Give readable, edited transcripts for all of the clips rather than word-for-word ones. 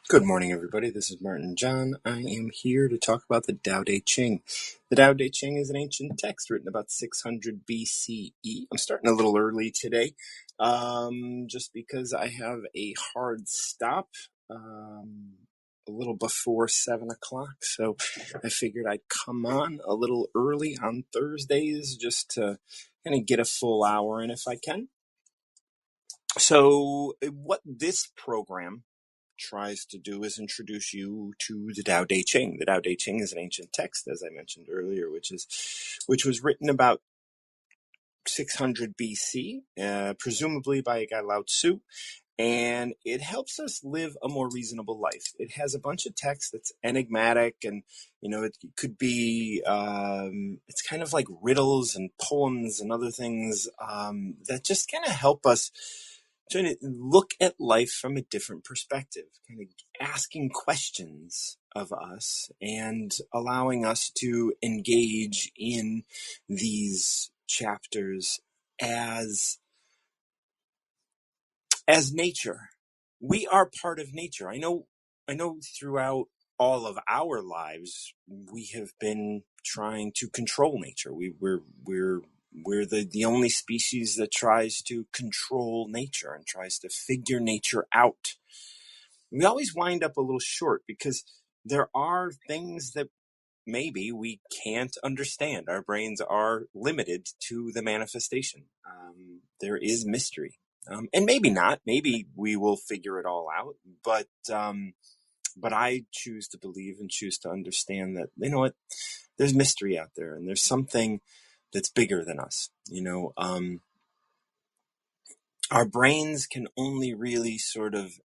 Good morning, everybody. This is Martin John. I am here to talk about the Tao Te Ching. The Tao Te Ching is an ancient text written about 600 BCE. I'm starting a little early today, just because I have a hard stop a little before 7 o'clock. So I figured I'd come on a little early on Thursdays just to kind of get a full hour in if I can. So what this program tries to do is introduce you to the Tao Te Ching. The Tao Te Ching is an ancient text, as I mentioned earlier, which was written about 600 BC, presumably by a guy Lao Tzu, and it helps us live a more reasonable life. It has a bunch of text that's enigmatic, and it could be it's kind of like riddles and poems and other things that just kind of help us trying to look at life from a different perspective, kind of asking questions of us and allowing us to engage in these chapters as nature. We are part of nature. I know throughout all of our lives we have been trying to control nature. We're the only species that tries to control nature and tries to figure nature out. We always wind up a little short because there are things that maybe we can't understand. Our brains are limited to the manifestation. There is mystery. And maybe not. Maybe we will figure it all out. But I choose to believe and choose to understand that, there's mystery out there, and there's something that's bigger than us. Our brains can only really sort of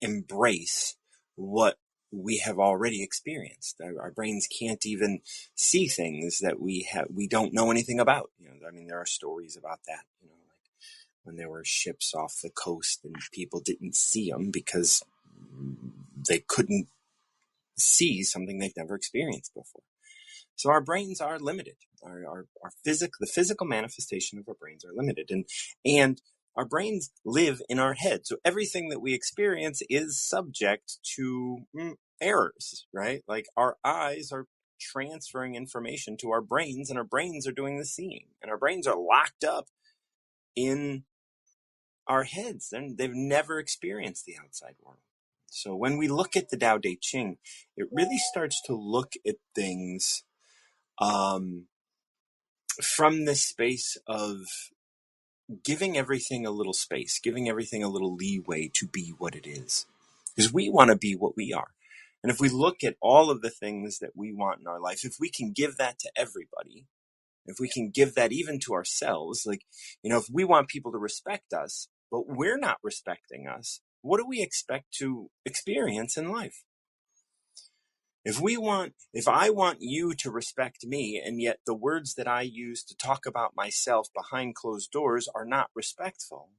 embrace what we have already experienced. Our brains can't even see things that we don't know anything about. There are stories about that. Like when there were ships off the coast and people didn't see them because they couldn't see something they've never experienced before. So our brains are limited. The physical manifestation of our brains are limited, and our brains live in our head. So everything that we experience is subject to errors, right? Like our eyes are transferring information to our brains, and our brains are doing the seeing, and our brains are locked up in our heads, and they've never experienced the outside world. So when we look at the Tao Te Ching, it really starts to look at things from this space of giving everything a little space, giving everything a little leeway to be what it is. Because we want to be what we are. And if we look at all of the things that we want in our life, if we can give that to everybody, if we can give that even to ourselves, if we want people to respect us, but we're not respecting us, what do we expect to experience in life? If I want you to respect me, and yet the words that I use to talk about myself behind closed doors are not respectful,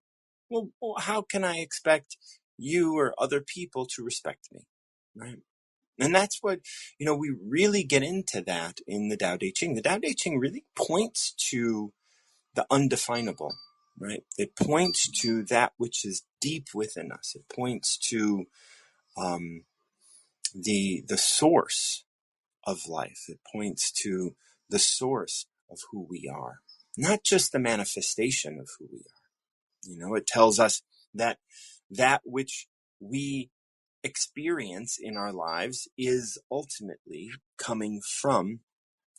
well, how can I expect you or other people to respect me, right? And that's what, we really get into that in the Tao Te Ching. The Tao Te Ching really points to the undefinable, right? It points to that which is deep within us. It points to the source of life. It points to the source of who we are, not just the manifestation of who we are. It tells us that which we experience in our lives is ultimately coming from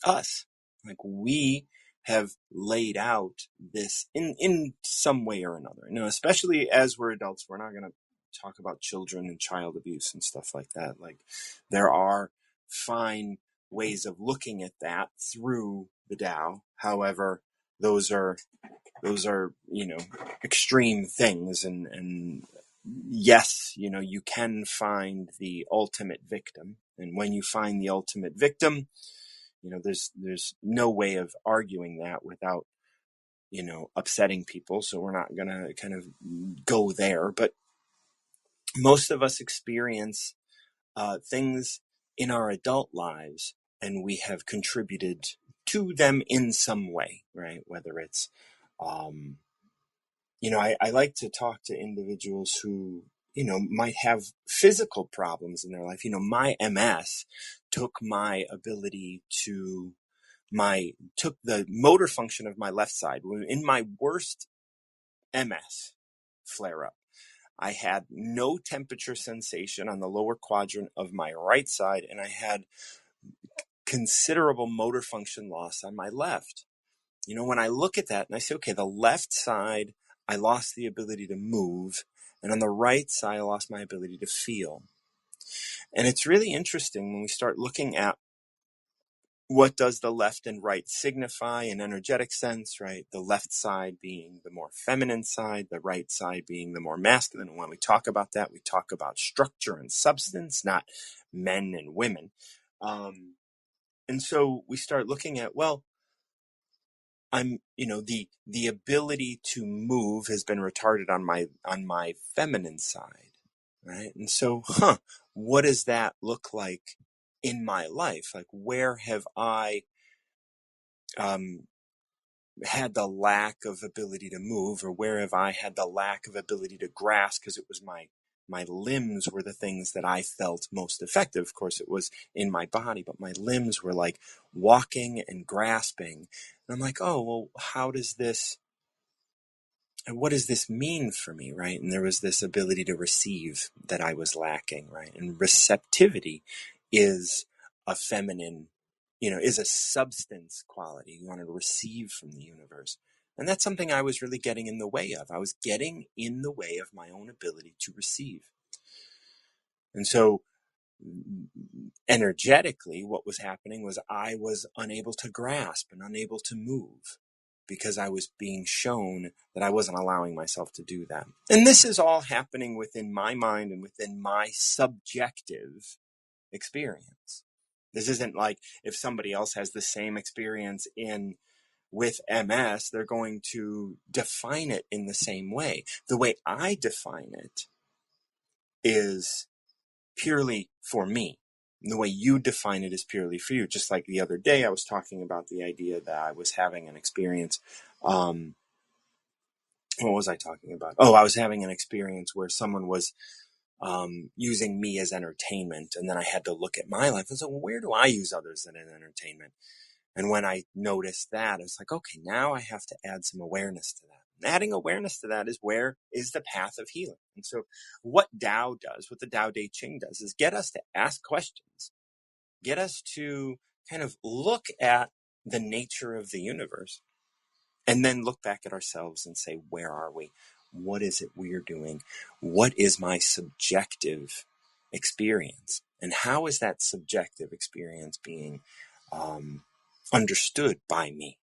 us. Like we have laid out this in some way or another. Especially as we're adults, we're not going to talk about children and child abuse and stuff like that. Like there are fine ways of looking at that through the Tao. However, those are extreme things, and yes, you can find the ultimate victim, and when you find the ultimate victim, there's no way of arguing that without upsetting people, so we're not gonna kind of go there. But most of us experience things in our adult lives, and we have contributed to them in some way, right? Whether it's I like to talk to individuals who might have physical problems in their life. My MS took my ability to took the motor function of my left side. In my worst MS flare up, I had no temperature sensation on the lower quadrant of my right side, and I had considerable motor function loss on my left. When I look at that and I say, okay, the left side, I lost the ability to move, and on the right side, I lost my ability to feel. And it's really interesting when we start looking at what does the left and right signify in energetic sense, right? The left side being the more feminine side, the right side being the more masculine. And when we talk about that, we talk about structure and substance, not men and women. And so we start looking at, well, the ability to move has been retarded on my feminine side, right? And so, what does that look like in my life? Like, where have I had the lack of ability to move, or where have I had the lack of ability to grasp? Because it was my limbs were the things that I felt most effective. Of course, it was in my body, but my limbs were like walking and grasping. And I'm like, oh, well, what does this mean for me, right? And there was this ability to receive that I was lacking, right? And receptivity is a feminine, is a substance quality. You want to receive from the universe. And that's something I was really getting in the way of. I was getting in the way of my own ability to receive. And so energetically, what was happening was I was unable to grasp and unable to move because I was being shown that I wasn't allowing myself to do that. And this is all happening within my mind and within my subjective experience. This isn't like if somebody else has the same experience with MS, they're going to define it in the same way. The way I define it is purely for me. And the way you define it is purely for you. Just like the other day, I was talking about the idea that I was having an experience. What was I talking about? Oh, I was having an experience where someone was using me as entertainment. And then I had to look at my life and say, well, where do I use others as entertainment? And when I noticed that, it's like, okay, now I have to add some awareness to that. And adding awareness to that is where is the path of healing. And so what the Tao Te Ching does is get us to ask questions, get us to kind of look at the nature of the universe, and then look back at ourselves and say, where are we? What is it we're doing? What is my subjective experience? And how is that subjective experience being understood by me?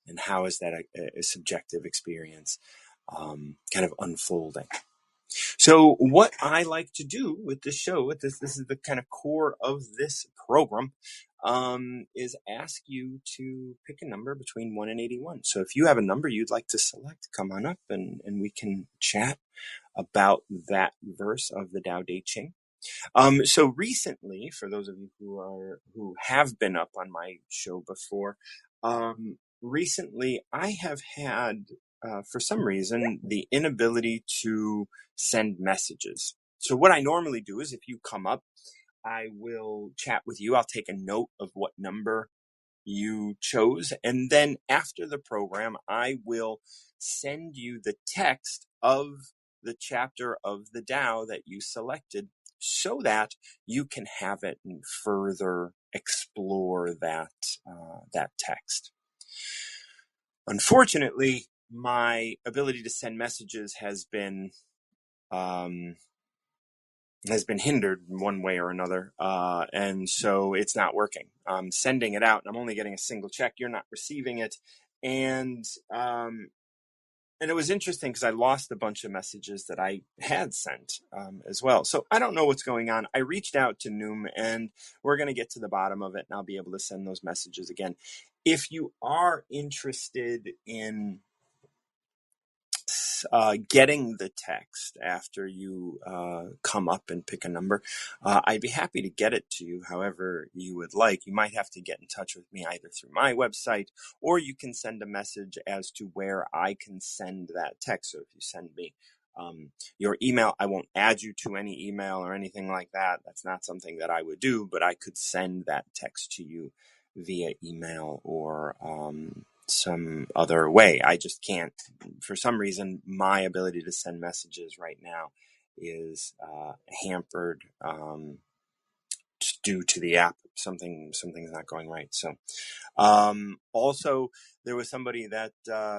And how is that a subjective experience kind of unfolding? So what I like to do with this show, this is the kind of core of this program, is ask you to pick a number between 1 and 81. So if you have a number you'd like to select, come on up and we can chat about that verse of the Tao Te Ching. So recently, for those of you who have been up on my show before, recently I have had, for some reason, the inability to send messages. So what I normally do is if you come up, I will chat with you. I'll take a note of what number you chose. And then after the program, I will send you the text of the chapter of the Tao that you selected so that you can have it and further explore that text. Unfortunately, my ability to send messages has been hindered in one way or another. And so it's not working. I'm sending it out and I'm only getting a single check. You're not receiving it. And it was interesting because I lost a bunch of messages that I had sent as well. So I don't know what's going on. I reached out to Noom and we're going to get to the bottom of it and I'll be able to send those messages again. If you are interested in getting the text after you come up and pick a number, I'd be happy to get it to you however you would like. You might have to get in touch with me either through my website or you can send a message as to where I can send that text. So if you send me Your email, I won't add you to any email or anything like that. That's not something that I would do, but I could send that text to you via email or some other way. I just can't, for some reason, my ability to send messages right now is hampered due to the app. Something's not going right. So also, there was somebody that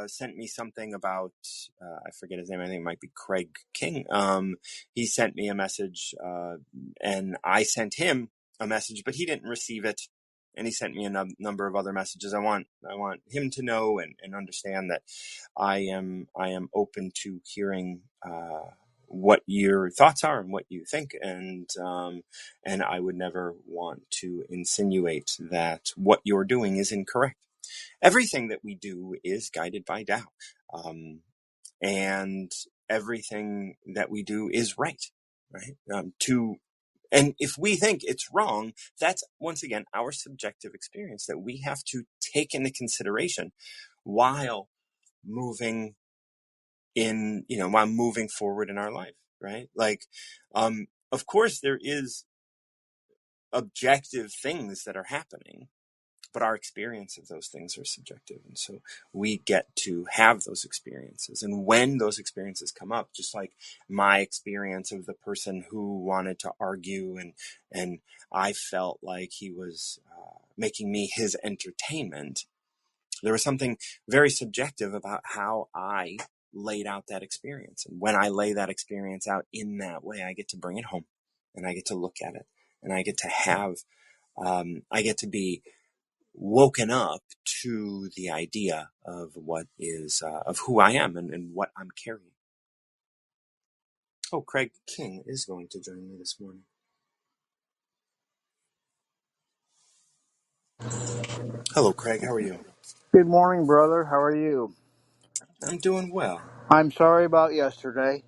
sent me something about, I forget his name, I think it might be Craig King. He sent me a message and I sent him a message, but he didn't receive it. And he sent me a number of other messages. I want him to know and understand that I am open to hearing what your thoughts are and what you think, and I would never want to insinuate that what you're doing is incorrect. Everything that we do is guided by Tao, and everything that we do is right. And if we think it's wrong, that's once again our subjective experience that we have to take into consideration while moving while moving forward in our life, right? Like, of course there is objective things that are happening, but our experience of those things are subjective. And so we get to have those experiences. And when those experiences come up, just like my experience of the person who wanted to argue and I felt like he was making me his entertainment, there was something very subjective about how I laid out that experience. And when I lay that experience out in that way, I get to bring it home and I get to look at it and I get to have, I get to be woken up to the idea of what is, of who I am and what I'm carrying. Oh, Craig King is going to join me this morning. Hello, Craig. How are you? Good morning, brother. How are you? I'm doing well. I'm sorry about yesterday.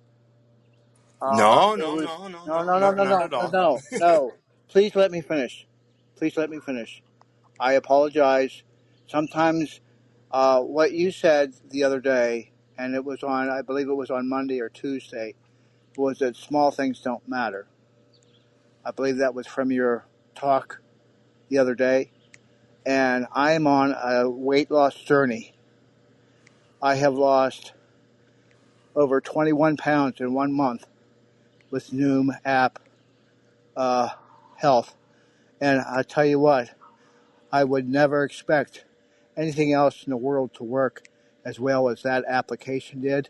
No, It no, was no, no, no, no, no, no, no, no, not no, at no, all. no, no. Please let me finish. Please let me finish. I apologize. Sometimes what you said the other day, and it was on, I believe it was on Monday or Tuesday, was that small things don't matter. I believe that was from your talk the other day. And I am on a weight loss journey. I have lost over 21 pounds in 1 month with Noom app health. And I tell you what, I would never expect anything else in the world to work as well as that application did.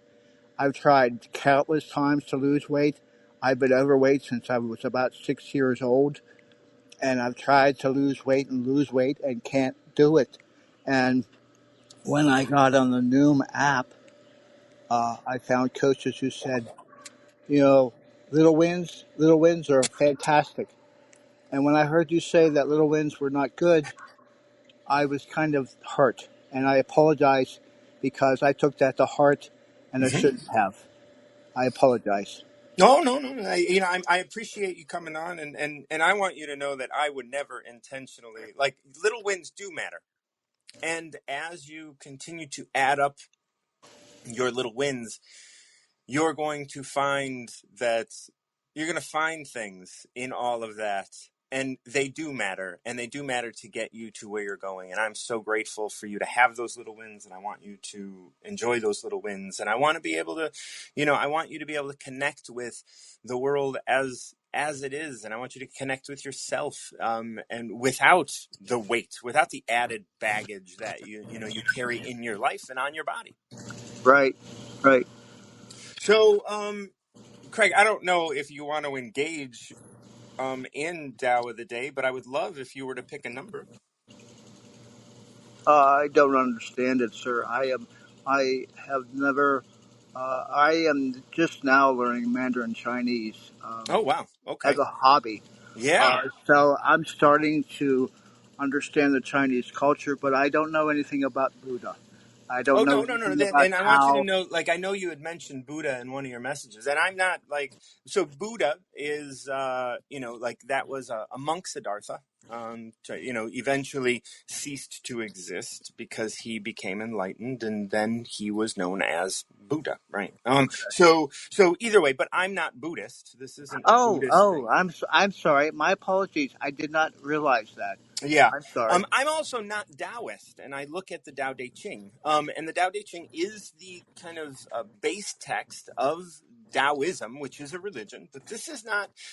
I've tried countless times to lose weight. I've been overweight since I was about 6 years old. And I've tried to lose weight and can't do it. And when I got on the Noom app, I found coaches who said, little wins are fantastic. And when I heard you say that little wins were not good, I was kind of hurt. And I apologize because I took that to heart and I Mm-hmm. shouldn't have. I apologize. No, no, no. I appreciate you coming on, and I want you to know that I would never intentionally, like, little wins do matter. And as you continue to add up your little wins, you're going to find that you're going to find things in all of that, and they do matter, and they do matter to get you to where you're going. And I'm so grateful for you to have those little wins, and I want you to enjoy those little wins. And I want to be able to, I want you to be able to connect with the world as it is, and I want you to connect with yourself, and without the weight, without the added baggage that you carry in your life and on your body. Right, right. So, Craig, I don't know if you want to engage in Tao of the Day, but I would love if you were to pick a number. I don't understand it, sir. I have never, I am just now learning Mandarin Chinese Oh, wow. as Okay. a hobby. Yeah. So I'm starting to understand the Chinese culture, but I don't know anything about Buddha. I don't Oh, know no, no, no. anything about And I want you to how. know, like, I know you had mentioned Buddha in one of your messages, and I'm not like, so Buddha is, like that was a monk Siddhartha, eventually ceased to exist because he became enlightened, and then he was known as Buddha, right? So either way, but I'm not Buddhist. This isn't a Oh, Buddhist oh, thing. I'm sorry. My apologies. I did not realize that. Yeah. I'm sorry. I'm also not Taoist, and I look at the Tao Te Ching. And the Tao Te Ching is the kind of base text of Taoism, which is a religion. But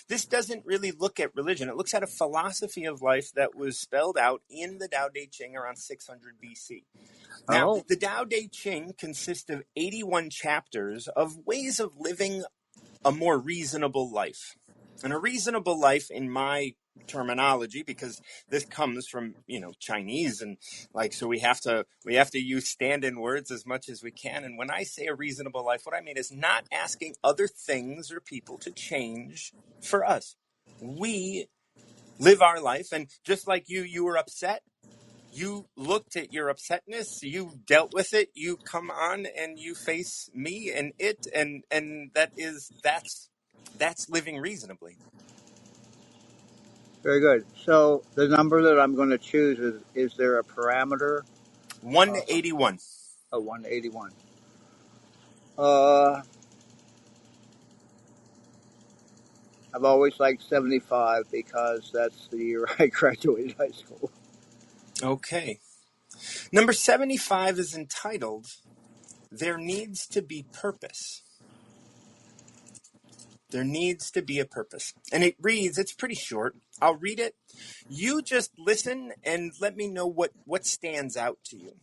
this doesn't really look at religion. It looks at a philosophy of life that was spelled out in the Tao Te Ching around 600 BC. Now, Oh, the Tao Te Ching consists of 81 chapters of ways of living a more reasonable life. And a reasonable life, in my terminology, because this comes from Chinese, and like, so we have to use stand-in words as much as we can. And when I say a reasonable life, what I mean is not asking other things or people to change for us. We live our life, and just like you were upset, you looked at your upsetness, you dealt with it, you come on and you face me and it, and that's living reasonably. very good. So the number that I'm going to choose is there a parameter? 181. A 181. Uh, I've always liked 75 because that's the year I graduated high school. Okay. Number 75 is entitled, There Needs to Be Purpose. There needs to be a purpose. And it reads, it's pretty short. I'll read it. You just listen and let me know what stands out to you.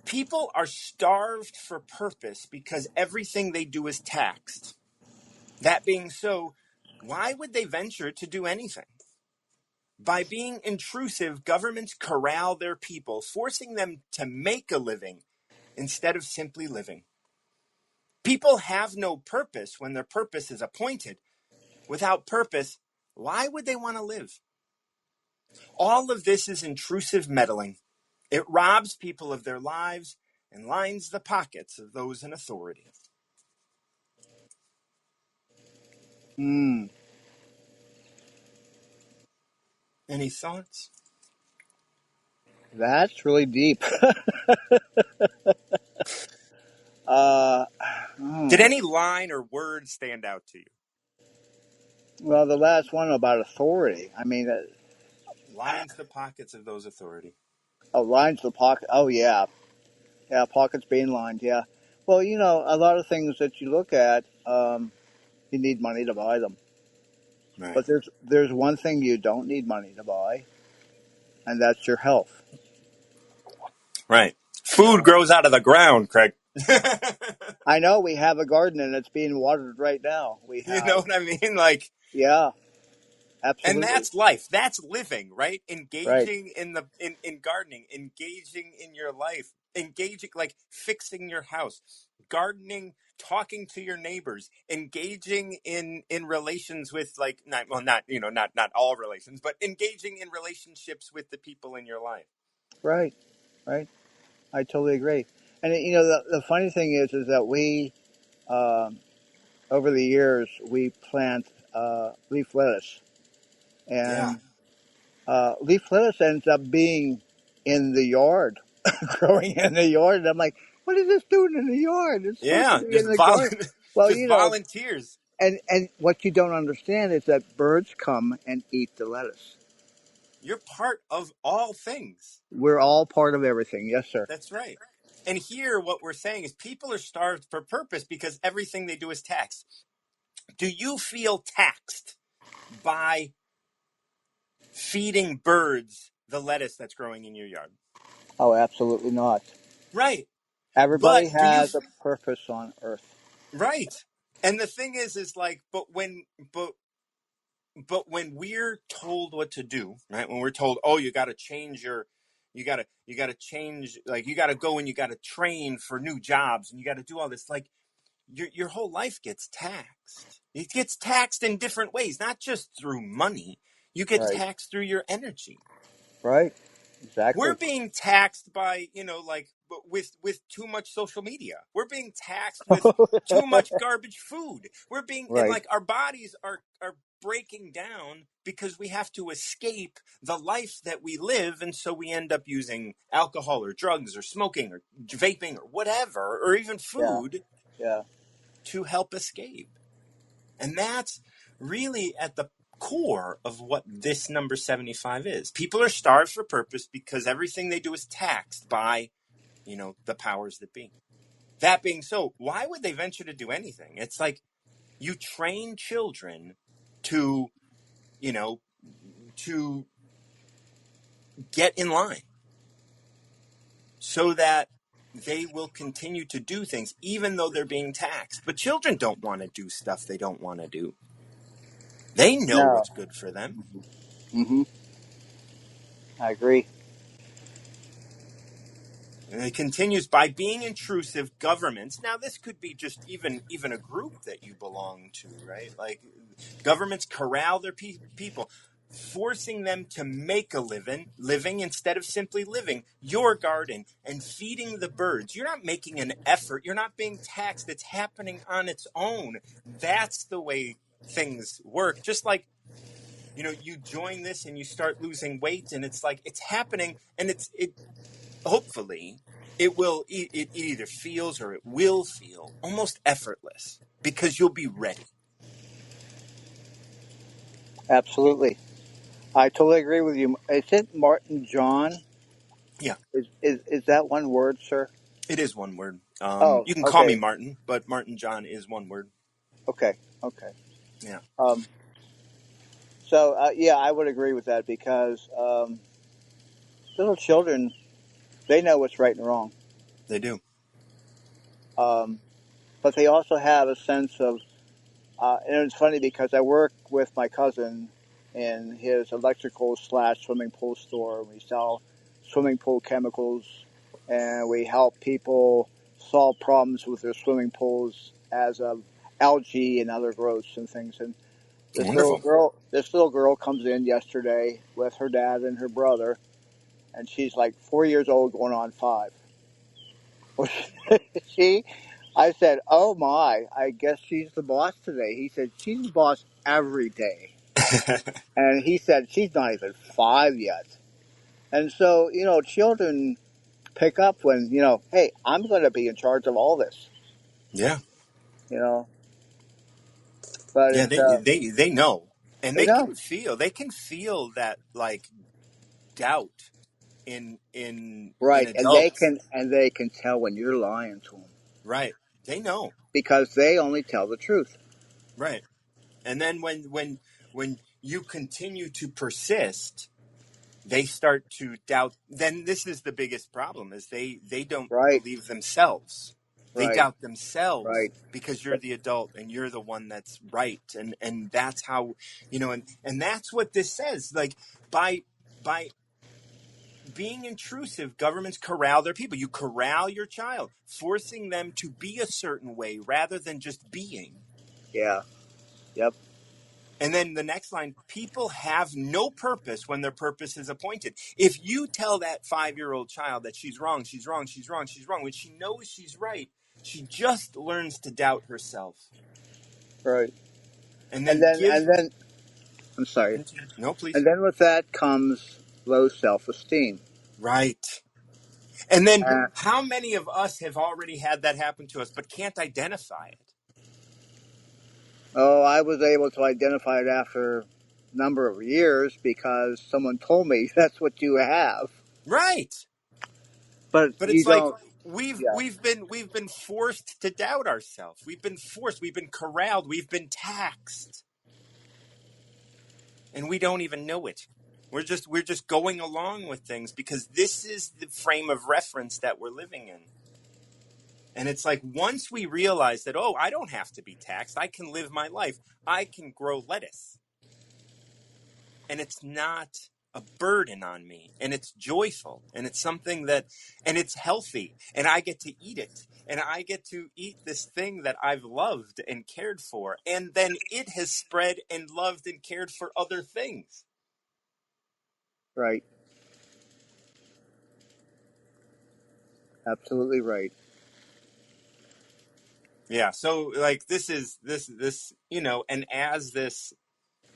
People are starved for purpose because everything they do is taxed. That being so, why would they venture to do anything? By being intrusive, governments corral their people, forcing them to make a living instead of simply living. People have no purpose when their purpose is appointed. Without purpose, why would they want to live? All of this is intrusive meddling. It robs people of their lives and lines the pockets of those in authority. Hmm, Any thoughts? that's really deep. uh, Did hmm. any line or word stand out to you? Well, the last one about authority. I mean, Lines the pockets of those authority. oh, lines the pocket. Oh, yeah. Yeah, pockets being lined. Yeah. Well, a lot of things that you look at, you need money to buy them. Right. But there's one thing you don't need money to buy, and that's your health. Right. You Food know, grows out of the ground, Craig. I know we have a garden and it's being watered right now. We You know have, what I mean? Like, yeah, and absolutely, that's life. That's living, right? right, Engaging in gardening, engaging in your life, engaging, like fixing your house, gardening, talking to your neighbors, engaging in relations with, like, not all relations, but engaging in relationships with the people in your life. right, right. I totally agree. And the funny thing is that we, um, over the years, we plant leaf lettuce, Yeah. and leaf lettuce ends up being in the yard, growing in the yard. And I'm like, what is this doing in the yard? It's supposed to Yeah. be in Just the garden. Well, just volunteers. and what you don't understand is that birds come and eat the lettuce. You're part of all things. We're all part of everything. Yes, sir. That's right. And here, what we're saying is people are starved for purpose because everything they do is taxed. Do you feel taxed by feeding birds the lettuce that's growing in your yard? Oh, absolutely not. Right. Everybody But do you, has a purpose on earth. right. And the thing is like, but when we're told what to do, right? When we're told, oh, you got to change, like, you got to go and you got to train for new jobs and you got to do all this, like, your whole life gets taxed. It gets taxed in different ways, not just through money. You get Right. taxed through your energy. Right. We're Exactly. being taxed by, like, with too much social media. We're being taxed with too much garbage food. We're being, and Right. like our bodies are breaking down because we have to escape the life that we live, and so we end up using alcohol or drugs or smoking or vaping or whatever, or even Yeah. food Yeah. to help escape. And that's really at the core of what this number 75 is. People are starved for purpose because everything they do is taxed by, the powers that be. That being so, why would they venture to do anything? It's like you train children to, you know, to get in line so that they will continue to do things even though they're being taxed. But children don't want to do stuff they don't want to do. They know No. what's good for them. Hmm. I agree. And it continues by being intrusive governments. Now, this could be just even a group that you belong to, right? Like governments corral their people, forcing them to make a living instead of simply living your garden and feeding the birds. You're not making an effort. You're not being taxed. It's happening on its own. That's the way things work. Just like you join this and you start losing weight, and it's like it's happening, and it hopefully it either feels or it will feel almost effortless because you'll be ready. Absolutely. I totally agree with you. Is it Martin John? Yeah, Is that one word, sir? it is one word. Oh, You can call me okay. Martin, but Martin John is one word. Okay. Okay. Yeah, Um, so, yeah, I would agree with that because little children, they know what's right and wrong. they do. Um, but they also have a sense of, and it's funny because I work with my cousin in his electrical slash swimming pool store. We sell swimming pool chemicals, and we help people solve problems with their swimming pools as of algae and other growths and things. And Wonderful. this little girl comes in yesterday with her dad and her brother, and she's like 4 years old, going on 5. she, I said, "Oh my, I guess she's the boss today." He said, "She's the boss every day." And he said, "She's not even 5 yet." And so, children pick up when, hey, I'm going to be in charge of all this, Yeah, you know. But yeah. it's, They know, and they know. they can feel that like doubt in Right. And adults. they can tell when you're lying to them Right. They know. because they only tell the truth. Right. And then when you continue to persist, they start to doubt. Then this is the biggest problem: is they don't Right. believe themselves. They Right. doubt themselves Right. because you're the adult and you're the one that's right, and that's how and that's what this says. Like by being intrusive, governments corral their people. You corral your child, forcing them to be a certain way rather than just being. Yeah. Yep. And then the next line, people have no purpose when their purpose is appointed. If you tell that 5-year-old child that she's wrong, she's wrong, she's wrong, she's wrong, when she knows she's right, she just learns to doubt herself. Right. And And then then, give. and then, I'm sorry. Continue. No, And please. then with that comes low self-esteem. Right. And then Uh, how many of us have already had that happen to us but can't identify it? oh, I was able to identify it after a number of years because someone told me that's what you have. Right. But But you it's like don't. we've Yeah. we've been we've been forced to doubt ourselves. We've been forced, we've been corralled, we've been taxed. And we don't even know it. We're just going along with things because this is the frame of reference that we're living in. And it's like once we realize that, oh, I don't have to be taxed, I can live my life, I can grow lettuce, and it's not a burden on me, and it's joyful, and it's something that, and it's healthy, and I get to eat it, and I get to eat this thing that I've loved and cared for, and then it has spread and loved and cared for other things. Right. Absolutely right. Yeah. So like this, and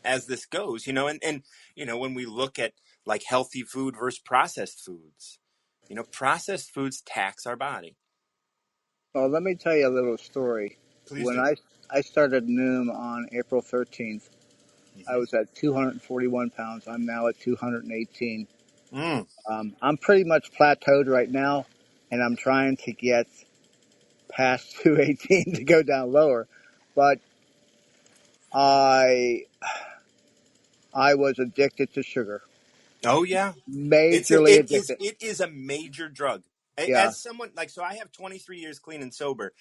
as this goes, and when we look at like healthy food versus processed foods, processed foods tax our body. Well, let me tell you a little story. Please When do. I started Noom on April 13th, I Hmm. was at 241 pounds. I'm now at 218. Mm. I'm pretty much plateaued right now, and I'm trying to get past 218 to go down lower. But I I was addicted to sugar, Oh yeah. majorly addicted. It is a major drug. Yeah, As someone like, so I have 23 years clean and sober,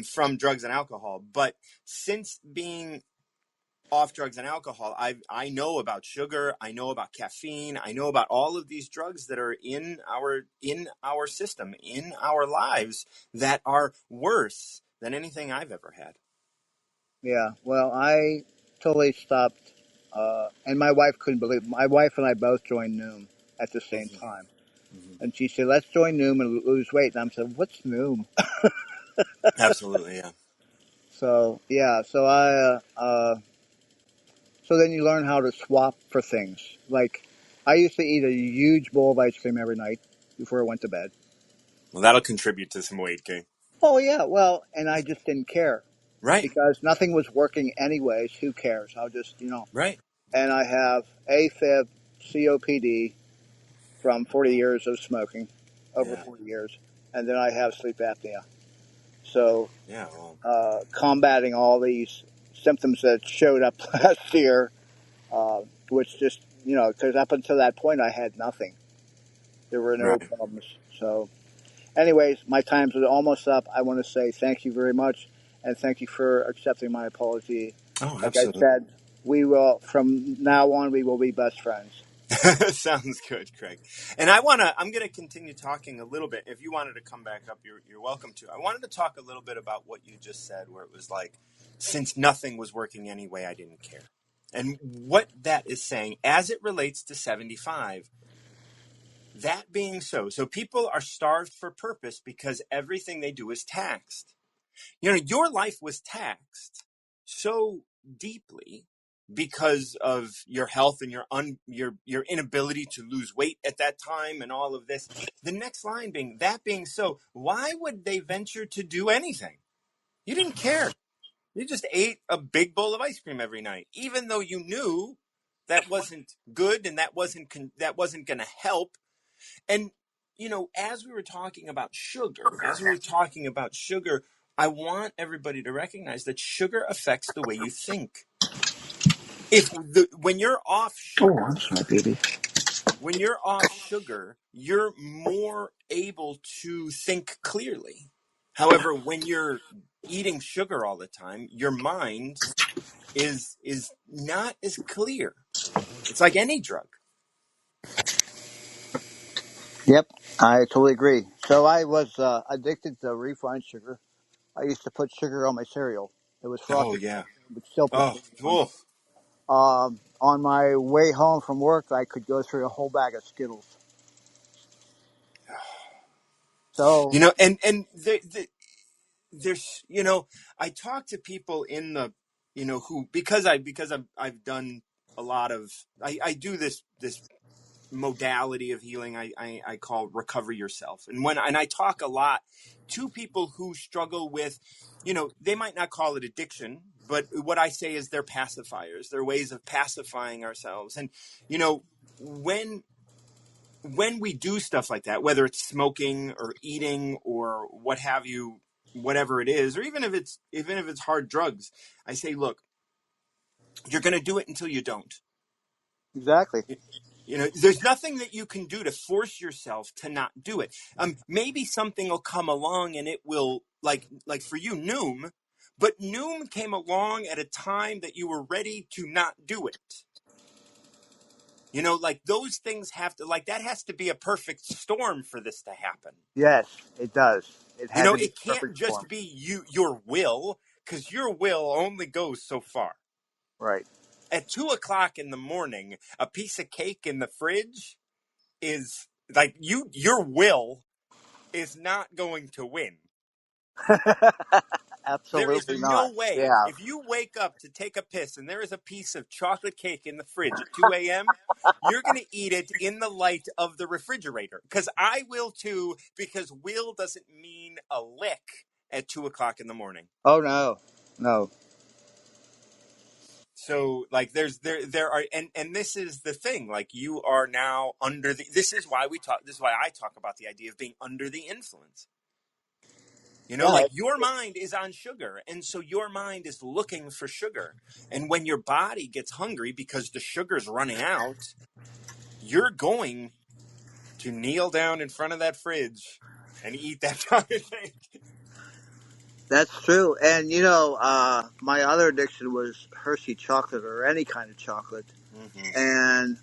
from drugs and alcohol. But since being off drugs and alcohol, I know about sugar, I know about caffeine, I know about all of these drugs that are in our system, in our lives, that are worse than anything I've ever had. yeah. Well, I totally stopped, and my wife couldn't believe. My wife and I both joined Noom at the same Hmm. time, Hmm. and she said, "Let's join Noom and lose weight." And I said, "What's Noom?" Absolutely, yeah. So yeah, so then you learn how to swap for things. Like I used to eat a huge bowl of ice cream every night before I went to bed. Well, that'll contribute to some weight gain. Oh yeah, well, and I just didn't care Right, because nothing was working anyways. Who cares? I'll just. right. And I have AFib, COPD from 40 years of smoking, over Yeah, 40 years, and then I have sleep apnea. So yeah. Well, combating all these symptoms that showed up last year, uh, which just because up until that point I had nothing. There were no right. problems. So, anyways, my time's almost up. I want to say thank you very much, and thank you for accepting my apology. Oh, Like I absolutely. said, we will from now on we will be best friends. Sounds good, Craig. And I'm gonna continue talking a little bit. If you wanted to come back up, you're welcome to. I wanted to talk a little bit about what you just said, where it was like, since nothing was working anyway, I didn't care. And what that is saying as it relates to 75, that being so people are starved for purpose because everything they do is taxed. Your life was taxed so deeply because of your health and your inability to lose weight at that time and all of this. The next line being, that being so, why would they venture to do anything? You didn't care. You just ate a big bowl of ice cream every night, even though you knew that wasn't good and that wasn't going to help. And, as we were talking about sugar, I want everybody to recognize that sugar affects the way you think. When you're off Oh, I'm sugar, sorry, baby. you're more able to think clearly. However, when you're eating sugar all the time, your mind is not as clear. It's like any drug. Yep, I totally agree. So I was addicted to refined sugar. I used to put sugar on my cereal. It was Oh frosted yeah. flakes, but still put Oh, sugar on it. oh. On my way home from work, I could go through a whole bag of Skittles. So And there's I talk to people in the who, because I've done a lot of, I do this modality of healing I call recover yourself. And I talk a lot to people who struggle with, they might not call it addiction, but what I say is they're pacifiers, they're ways of pacifying ourselves. And you know when we do stuff like that, whether it's smoking or eating or what have you, whatever it is, or even if it's hard drugs, I say, look, you're going to do it until you don't. exactly, There's nothing that you can do to force yourself to not do it. Maybe something will come along and it will, like for you, Noom, but Noom came along at a time that you were ready to not do it. Like those things have to, like that has to be a perfect storm for this to happen. yes, it does. It had to be It a can't perfect storm. just be your will, because your will only goes so far. Right. At 2 o'clock in the morning, a piece of cake in the fridge is like your will. is not going to win. There is Absolutely no not. way. Yeah. If you wake up to take a piss and there is a piece of chocolate cake in the fridge at 2 a.m., you're going to eat it in the light of the refrigerator. Because I will too, because will doesn't mean a lick at 2 o'clock in the morning. Oh no, no. So like there are and this is the thing, like you are now under the this is why I talk about the idea of being under the influence. You know, Yeah. like your mind is on sugar, and so your mind is looking for sugar. And when your body gets hungry because the sugar's running out, you're going to kneel down in front of that fridge and eat that chocolate cake. That's true. And my other addiction was Hershey chocolate or any kind of chocolate. Mm-hmm. And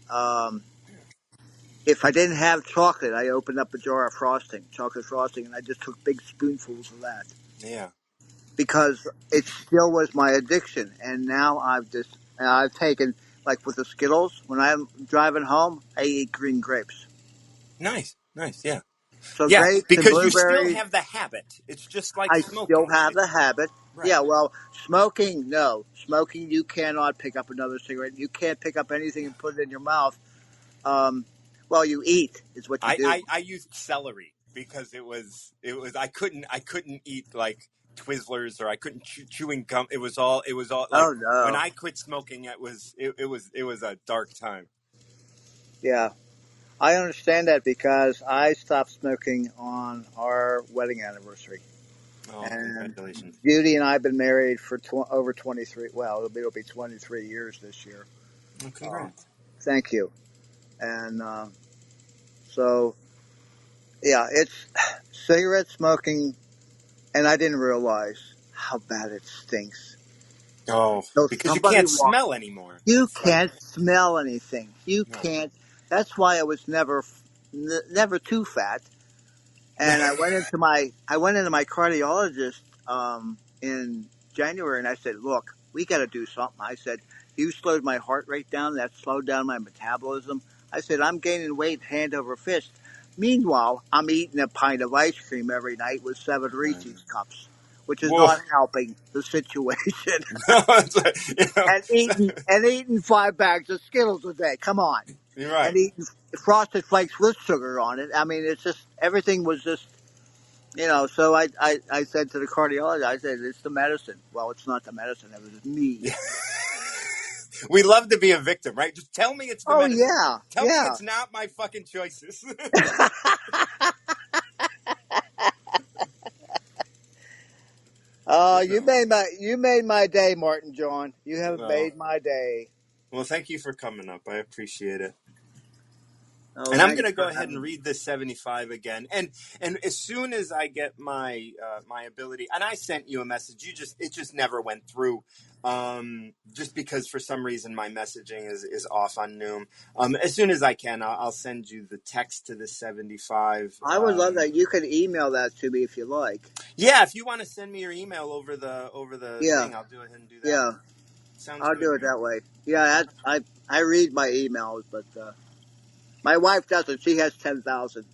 if I didn't have chocolate, I opened up a jar of chocolate frosting, and I just took big spoonfuls of that Yeah. because it still was my addiction. And now I've taken, like with the Skittles, when I'm driving home, I eat green grapes. Nice. Nice. Yeah. So Yeah. grapes and Because you still blueberries, have the habit. It's just like I still smoking. have the habit. Right. Yeah, well, smoking, no. Smoking, you cannot pick up another cigarette. You can't pick up anything and put it in your mouth. Um, well, you eat is what you do. I used celery because I couldn't eat like Twizzlers or I couldn't chewing gum. It was all like Oh when no. I quit smoking. It was a dark time. Yeah, I understand that because I stopped smoking on our wedding anniversary, Oh, and congratulations! Judy and I have been married for over 23. Well, it'll be 23 years this year. Oh, Uh, congrats! Thank you. And so, yeah, it's cigarette smoking, and I didn't realize how bad it stinks. Oh, So because you somebody can't walked. smell anymore. You It's like can't smell anything. You no. can't. That's why I was never too fat. And I went into my cardiologist in January, and I said, "Look, we got to do something." I said, "You slowed my heart rate down. That slowed down my metabolism." I said, "I'm gaining weight hand over fist." Meanwhile, I'm eating a pint of ice cream every night with 7 Reese's cups, which is Whoa! not helping the situation. It's like, and eating 5 bags of Skittles a day. Come on, you're and right. eating Frosted Flakes with sugar on it. I mean, it's just everything was just. So I said to the cardiologist, I said, it's the medicine. Well, it's not the medicine. It was me. We love to be a victim, right? Just tell me it's the Oh, medicine. yeah. Tell me Yeah. it's not my fucking choices. But You no. made my day, Martin John. You have Well, made my day. well, thank you for coming up. I appreciate it. Oh, And I'm thank going you to go for ahead and having me. read this 75 again. And as soon as I get my my ability, and I sent you a message, it just never went through. Just because for some reason my messaging is off on Noom. As soon as I can, I'll send you the text to the 75. I would love that. You could email that to me if you like. Yeah, if you want to send me your email over the Yeah. thing, I'll go ahead and do that. Yeah. Sounds I'll good, do it man. that way. Yeah. I read my emails, but my wife doesn't. She has 10,000.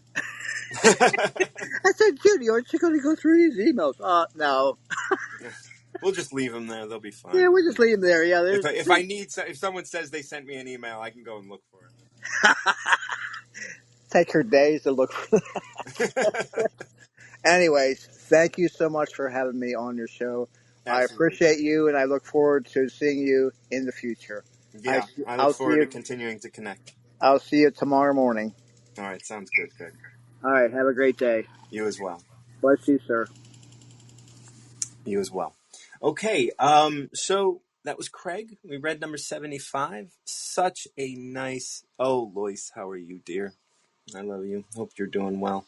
I said, Judy, aren't you going to go through these emails? No. We'll just leave them there. They'll be Yeah, fine. we'll just leave them there. Yeah, If someone says they sent me an email, I can go and look for take her days to look for. it. Anyways, thank you so much for having me on your show. I Absolutely. appreciate you, and I look forward to seeing you in the future. Yeah, I look I'll see forward to you. continuing to connect. I'll see you tomorrow morning. All right, sounds good, Greg. All right. Have a great day. You as well. Bless you, sir. You as well. Okay, so that was Craig. We read number 75. Such a nice. Oh, Lois, how are you, dear? I love you. Hope you're doing well.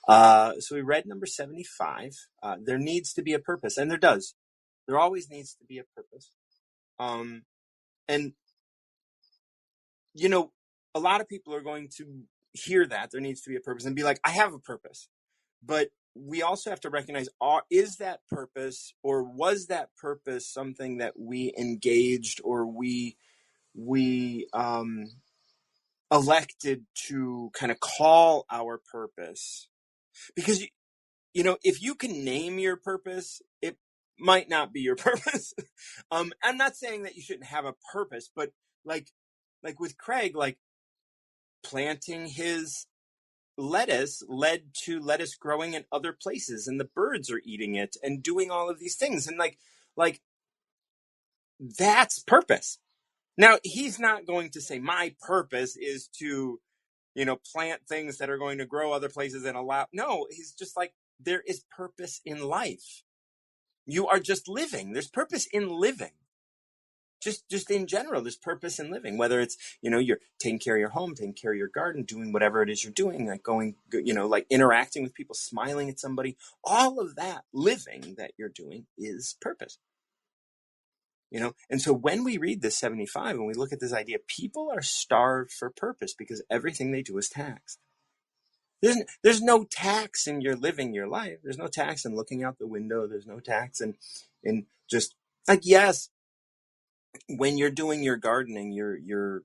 So we read number 75. There needs to be a purpose, and there does. There always needs to be a purpose. Um, and you know, a lot of people are going to hear that there needs to be a purpose and be like, I have a purpose. But we also have to recognize, is that purpose or was that purpose something that we engaged or we elected to kind of call our purpose Because, if you can name your purpose, it might not be your purpose. I'm not saying that you shouldn't have a purpose, but like with Craig, like planting his lettuce led to lettuce growing in other places, and the birds are eating it and doing all of these things. And like that's purpose. Now, he's not going to say my purpose is to, plant things that are going to grow other places and allow. No, he's just like, there is purpose in life. You are just living. There's purpose in living. Just in general, there's purpose in living, whether it's, you're taking care of your home, taking care of your garden, doing whatever it is you're doing, like going, like interacting with people, smiling at somebody, all of that living that you're doing is purpose. And so when we read this 75 and we look at this idea, people are starved for purpose because everything they do is taxed. There's no tax in your living your life. There's no tax in looking out the window. There's no tax in just like, yes, when you're doing your gardening, you're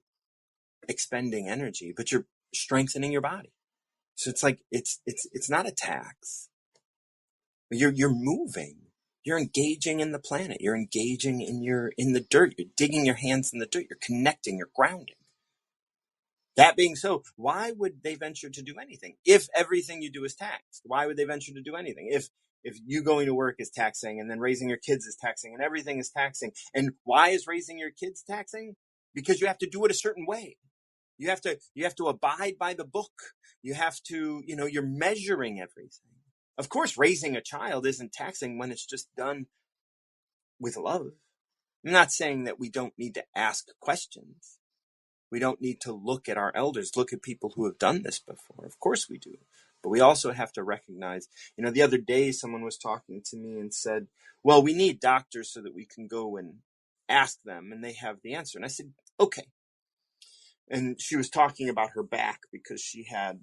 expending energy, but you're strengthening your body. So it's like, it's not a tax. You're moving. You're engaging in the planet. You're engaging in the dirt. You're digging your hands in the dirt. You're connecting. You're grounding. That being so, why would they venture to do anything if everything you do is taxed? Why would they venture to do anything if you going to work is taxing, and then raising your kids is taxing, and everything is taxing? And why is raising your kids taxing? Because you have to do it a certain way. You have to abide by the book. You have to, you're measuring everything. Of course, raising a child isn't taxing when it's just done with love. I'm not saying that we don't need to ask questions. We don't need to look at our elders, look at people who have done this before. Of course we do. But we also have to recognize, the other day someone was talking to me and said, well, we need doctors so that we can go and ask them and they have the answer. And I said, okay. And she was talking about her back because she had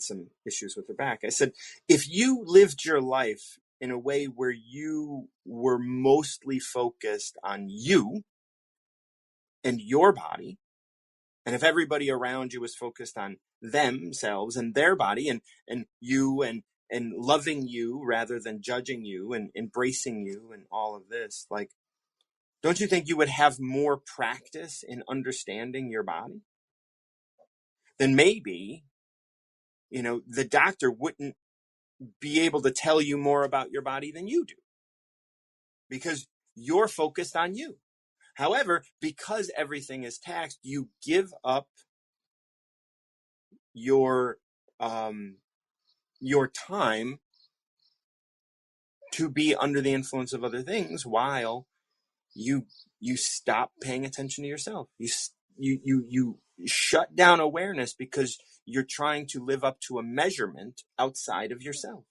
some issues with her back. I said, if you lived your life in a way where you were mostly focused on you and your body, and if everybody around you was focused on themselves and their body and you and loving you rather than judging you and embracing you and all of this, like, don't you think you would have more practice in understanding your body? Then maybe, the doctor wouldn't be able to tell you more about your body than you do because you're focused on you. However, because everything is taxed, you give up your time to be under the influence of other things while you stop paying attention to yourself. You shut down awareness because you're trying to live up to a measurement outside of yourself.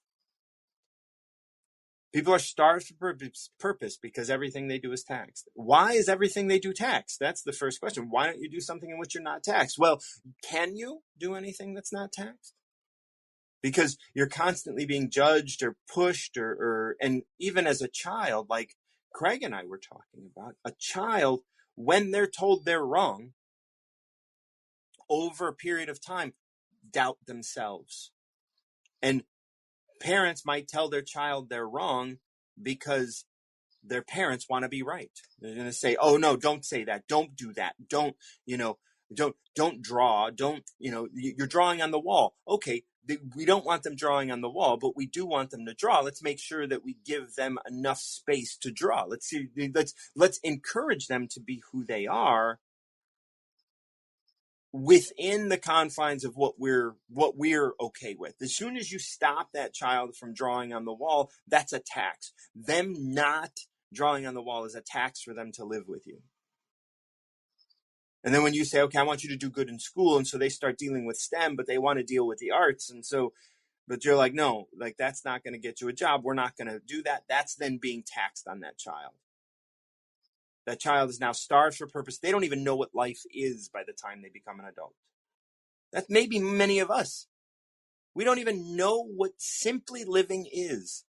People are starved for purpose because everything they do is taxed. Why is everything they do taxed? That's the first question. Why don't you do something in which you're not taxed? Well, can you do anything that's not taxed? Because you're constantly being judged or pushed and even as a child, like Craig and I were talking about, a child, when they're told they're wrong, over a period of time, doubt themselves. And parents might tell their child they're wrong because their parents want to be right. They're going to say, oh no, don't say that. Don't do that. Don't draw. You're drawing on the wall. Okay. We don't want them drawing on the wall, but we do want them to draw. Let's make sure that we give them enough space to draw. Let's encourage them to be who they are within the confines of what we're okay with. As soon as you stop that child from drawing on the wall, that's a tax. Them not drawing on the wall is a tax for them to live with you. And then when you say, okay, I want you to do good in school, and so they start dealing with STEM, but they want to deal with the arts, and so, but you're like, no, like that's not going to get you a job. We're not going to do that. That's then being taxed on that child. That child is now starved for purpose. They don't even know what life is by the time they become an adult. That may be many of us. We don't even know what simply living is.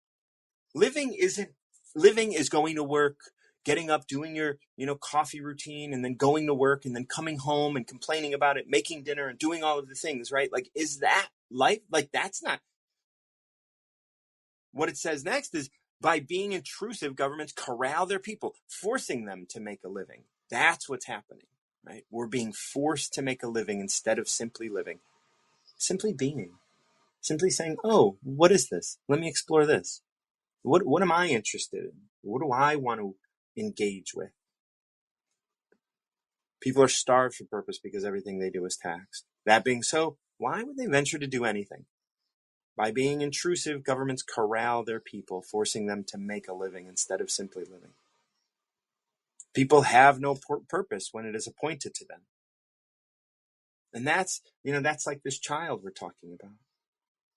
Living is going to work, getting up, doing your, coffee routine, and then going to work and then coming home and complaining about it, making dinner and doing all of the things, right? Like, is that life. Like, that's not what it says next. Is by being intrusive, governments corral their people, forcing them to make a living. That's what's happening, right? We're being forced to make a living instead of simply living, simply being, simply saying, oh, what is this? Let me explore this. What am I interested in? What do I want to engage with? People are starved for purpose because everything they do is taxed. That being so, why would they venture to do anything? By being intrusive, governments corral their people, forcing them to make a living instead of simply living. People have no purpose when it is appointed to them. And that's like this child we're talking about.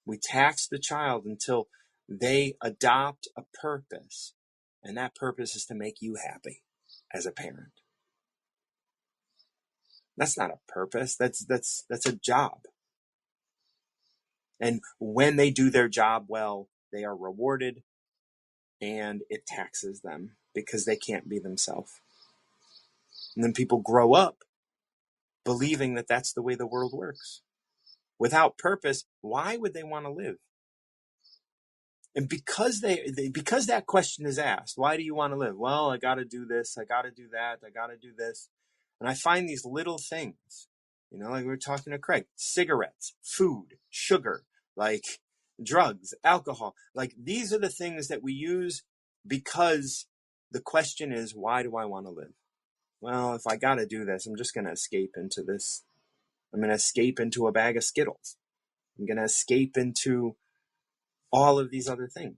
We tax the child until they adopt a purpose, and that purpose is to make you happy as a parent. That's not a purpose. That's a job. And when they do their job well, they are rewarded, and it taxes them because they can't be themselves. And then people grow up believing that that's the way the world works. Without purpose, why would they want to live? And because because that question is asked, why do you want to live? Well, I got to do this, I got to do that, I got to do this. And I find these little things, like we were talking to Craig, cigarettes, food, sugar, like drugs, alcohol, like these are the things that we use because the question is, why do I want to live? Well, if I got to do this, I'm just going to escape into this. I'm going to escape into a bag of Skittles. I'm going to escape into all of these other things.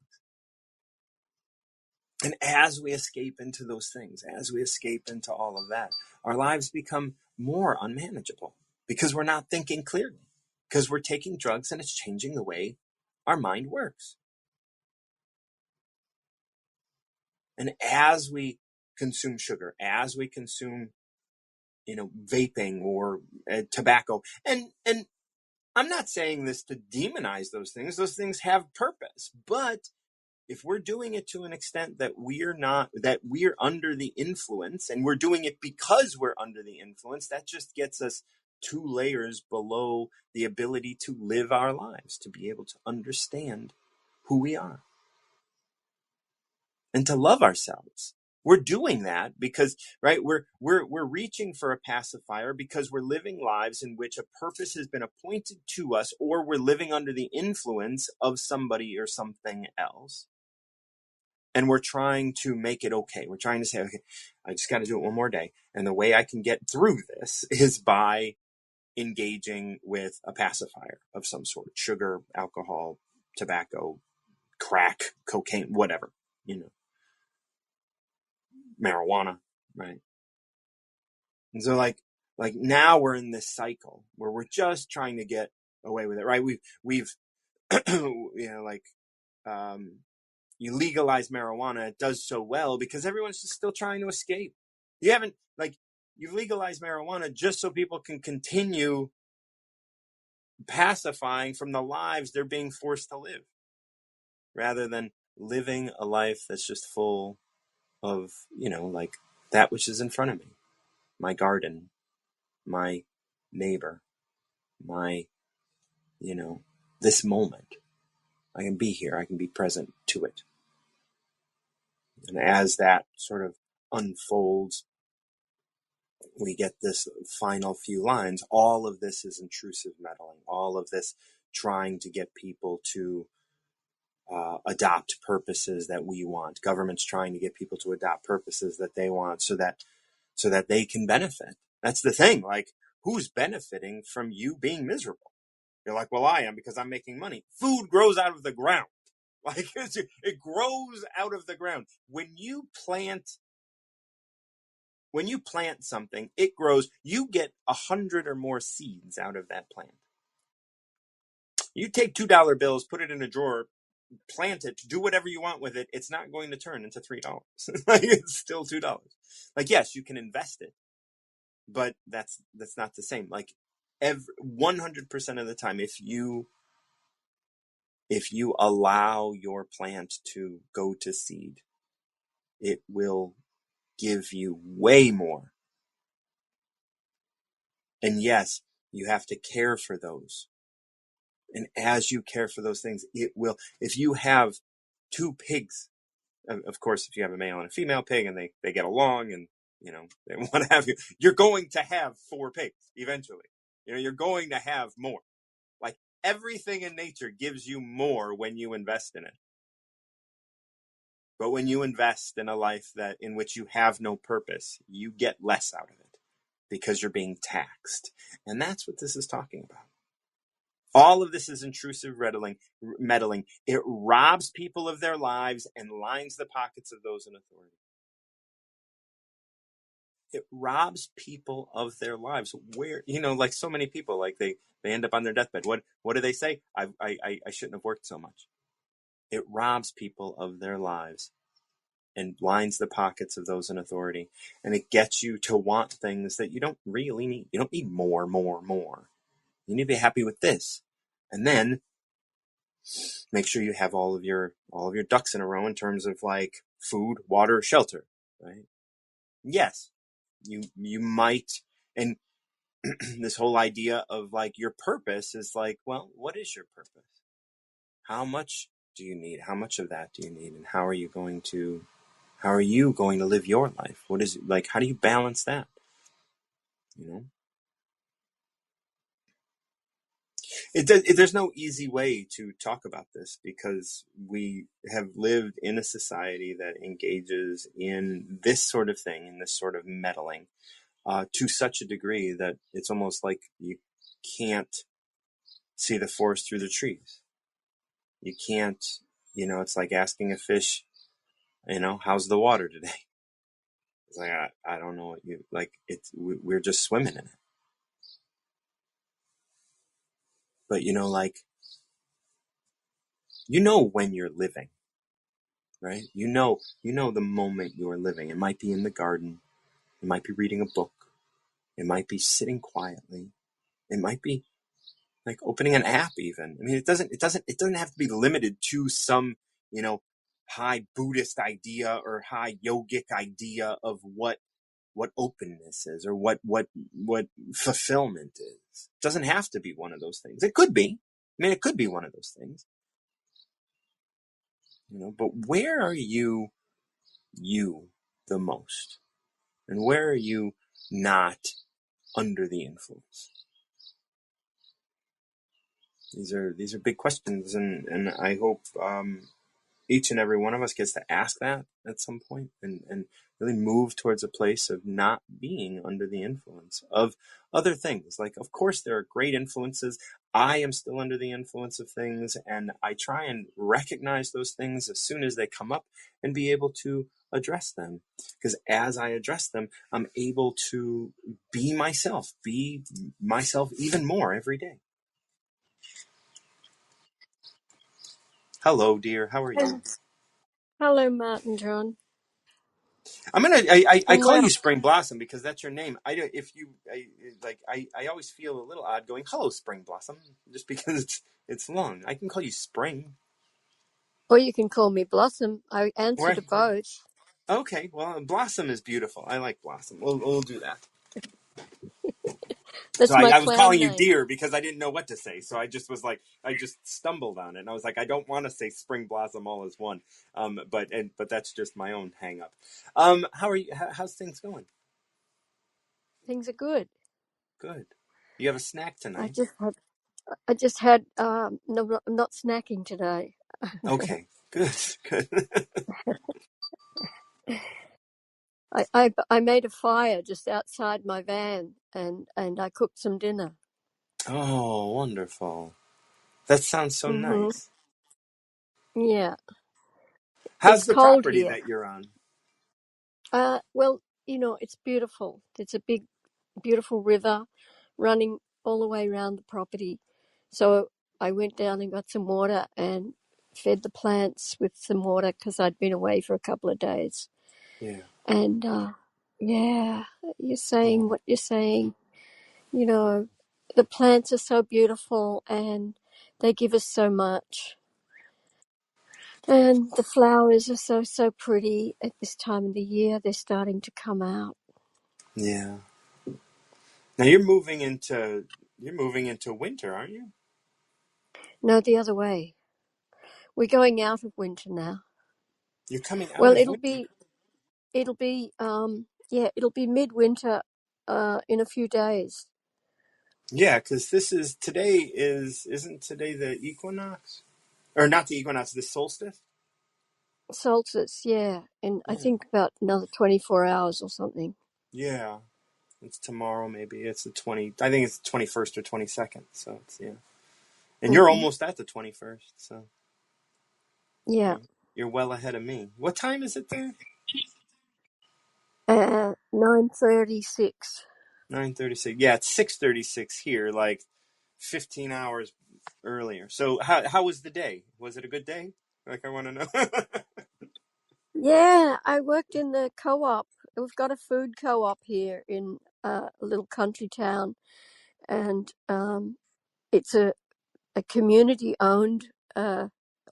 And as we escape into those things, as we escape into all of that, our lives become more unmanageable because we're not thinking clearly, because we're taking drugs and it's changing the way our mind works. And as we consume sugar, as we consume, vaping or tobacco, and I'm not saying this to demonize those things. Those things have purpose, but if we're doing it to an extent that we're under the influence, and we're doing it because we're under the influence, that just gets us 2 layers below the ability to live our lives, to be able to understand who we are and to love ourselves. We're doing that because, right, we're reaching for a pacifier because we're living lives in which a purpose has been appointed to us, or we're living under the influence of somebody or something else. And we're trying to make it okay. We're trying to say, okay, I just got to do it one more day. And the way I can get through this is by engaging with a pacifier of some sort: sugar, alcohol, tobacco, crack, cocaine, whatever, marijuana, right? And so like now we're in this cycle where we're just trying to get away with it, right? We've you legalize marijuana, it does so well because everyone's just still trying to escape. You've legalized marijuana just so people can continue pacifying from the lives they're being forced to live, rather than living a life that's just full of, that which is in front of me. My garden, my neighbor, my, this moment. I can be here, I can be present to it. And as that sort of unfolds, we get this final few lines. All of this is intrusive meddling. All of this trying to get people to adopt purposes that we want. Governments trying to get people to adopt purposes that they want so that they can benefit. That's the thing. Like, who's benefiting from you being miserable? You're like, well, I am because I'm making money. Food grows out of the ground. Like, it grows out of the ground. When you plant something, it grows. You get 100 or more seeds out of that plant. You take $2 bills, put it in a drawer, plant it, do whatever you want with it. It's not going to turn into $3. Like, it's still $2. Like, yes, you can invest it, but that's not the same. Like, 100% of the time, if you allow your plant to go to seed, it will give you way more. And yes, you have to care for those. And as you care for those things, it will, if you have two pigs, of course, if you have a male and a female pig and they get along and, they want to have you, you're going to have four pigs eventually. You're going to have more. Like everything in nature gives you more when you invest in it. But when you invest in a life in which you have no purpose, you get less out of it because you're being taxed. And that's what this is talking about. All of this is intrusive meddling. It robs people of their lives and lines the pockets of those in authority. It robs people of their lives. Where, like so many people, like they end up on their deathbed. What do they say? I shouldn't have worked so much. It robs people of their lives and lines the pockets of those in authority. And it gets you to want things that you don't really need. You don't need more. You need to be happy with this. And then make sure you have all of your ducks in a row in terms of like food, water, shelter, right? Yes, you might, and this whole idea of like your purpose is like, well, what is your purpose? How much do you need? How much of that do you need? And how are you going to live your life? What is like, how do you balance that? There's no easy way to talk about this because we have lived in a society that engages in this sort of thing, in this sort of meddling, to such a degree that it's almost like you can't see the forest through the trees. You can't, it's like asking a fish, how's the water today? It's like, I don't know what you, like, we're just swimming in it. But, like, when you're living, right? You know the moment you're living. It might be in the garden. It might be reading a book. It might be sitting quietly. It might be like opening an app even. I mean, it doesn't have to be limited to some, high Buddhist idea or high yogic idea of what openness is or what fulfillment is. It doesn't have to be one of those things. It could be. I mean, it could be one of those things. But where are you the most? And where are you not under the influence? These are big questions, and I hope each and every one of us gets to ask that at some point and really move towards a place of not being under the influence of other things. Like, of course, there are great influences. I am still under the influence of things, and I try and recognize those things as soon as they come up and be able to address them. Because as I address them, I'm able to be myself even more every day. Hello, dear. How are you? Hello, Martin John. I call Well, you Spring Blossom because that's your name. I don't, if you, I always feel a little odd going, hello, Spring Blossom, just because it's long. I can call you Spring. or you can call me Blossom. I answer Or, to both. okay, well, Blossom is beautiful. I like Blossom. We'll do that. So That's my I was clown calling you name. dear because I didn't know what to say. So I just was like, I just stumbled on it. And I was like, I don't want to say Spring Blossom all as one. But that's just my own hang up. How are you? How's things going? Things are good. Good. You have a snack I tonight? just had. I just had. No, I'm not snacking today. Okay, good, good. I made a fire just outside my van, and I cooked some dinner. Oh, wonderful. That sounds so Mhm. nice. Yeah. It's How's the cold property here. that you're on? Well, it's beautiful. It's a big, beautiful river running all the way around the property. So I went down and got some water and fed the plants with some water because I'd been away for a couple of days. Yeah. And yeah, you're saying Oh, what you're saying. You know, the plants are so beautiful and they give us so much. And the flowers are so pretty at this time of the year. They're starting to come out. yeah. Now you're moving into winter, aren't you? No, the other way. We're going out of winter now. You're coming out Well, of winter. it'll be midwinter in a few days. Yeah, because isn't today the equinox? Or not the equinox, the solstice? Solstice, yeah. And I Yeah. think about another 24 hours or something. Yeah. It's tomorrow, maybe. It's the 20, I think it's the 21st or 22nd. So it's, yeah. And you're Hmm. almost at the 21st. So Yeah. you're well ahead of me. What time is it there? 9:36. 9:36. Yeah, it's 6:36 here, like 15 hours earlier. So how was the day? Was it a good day? Like, I want to know. Yeah, I worked in the co-op. We've got a food co-op here in a little country town, and it's a community-owned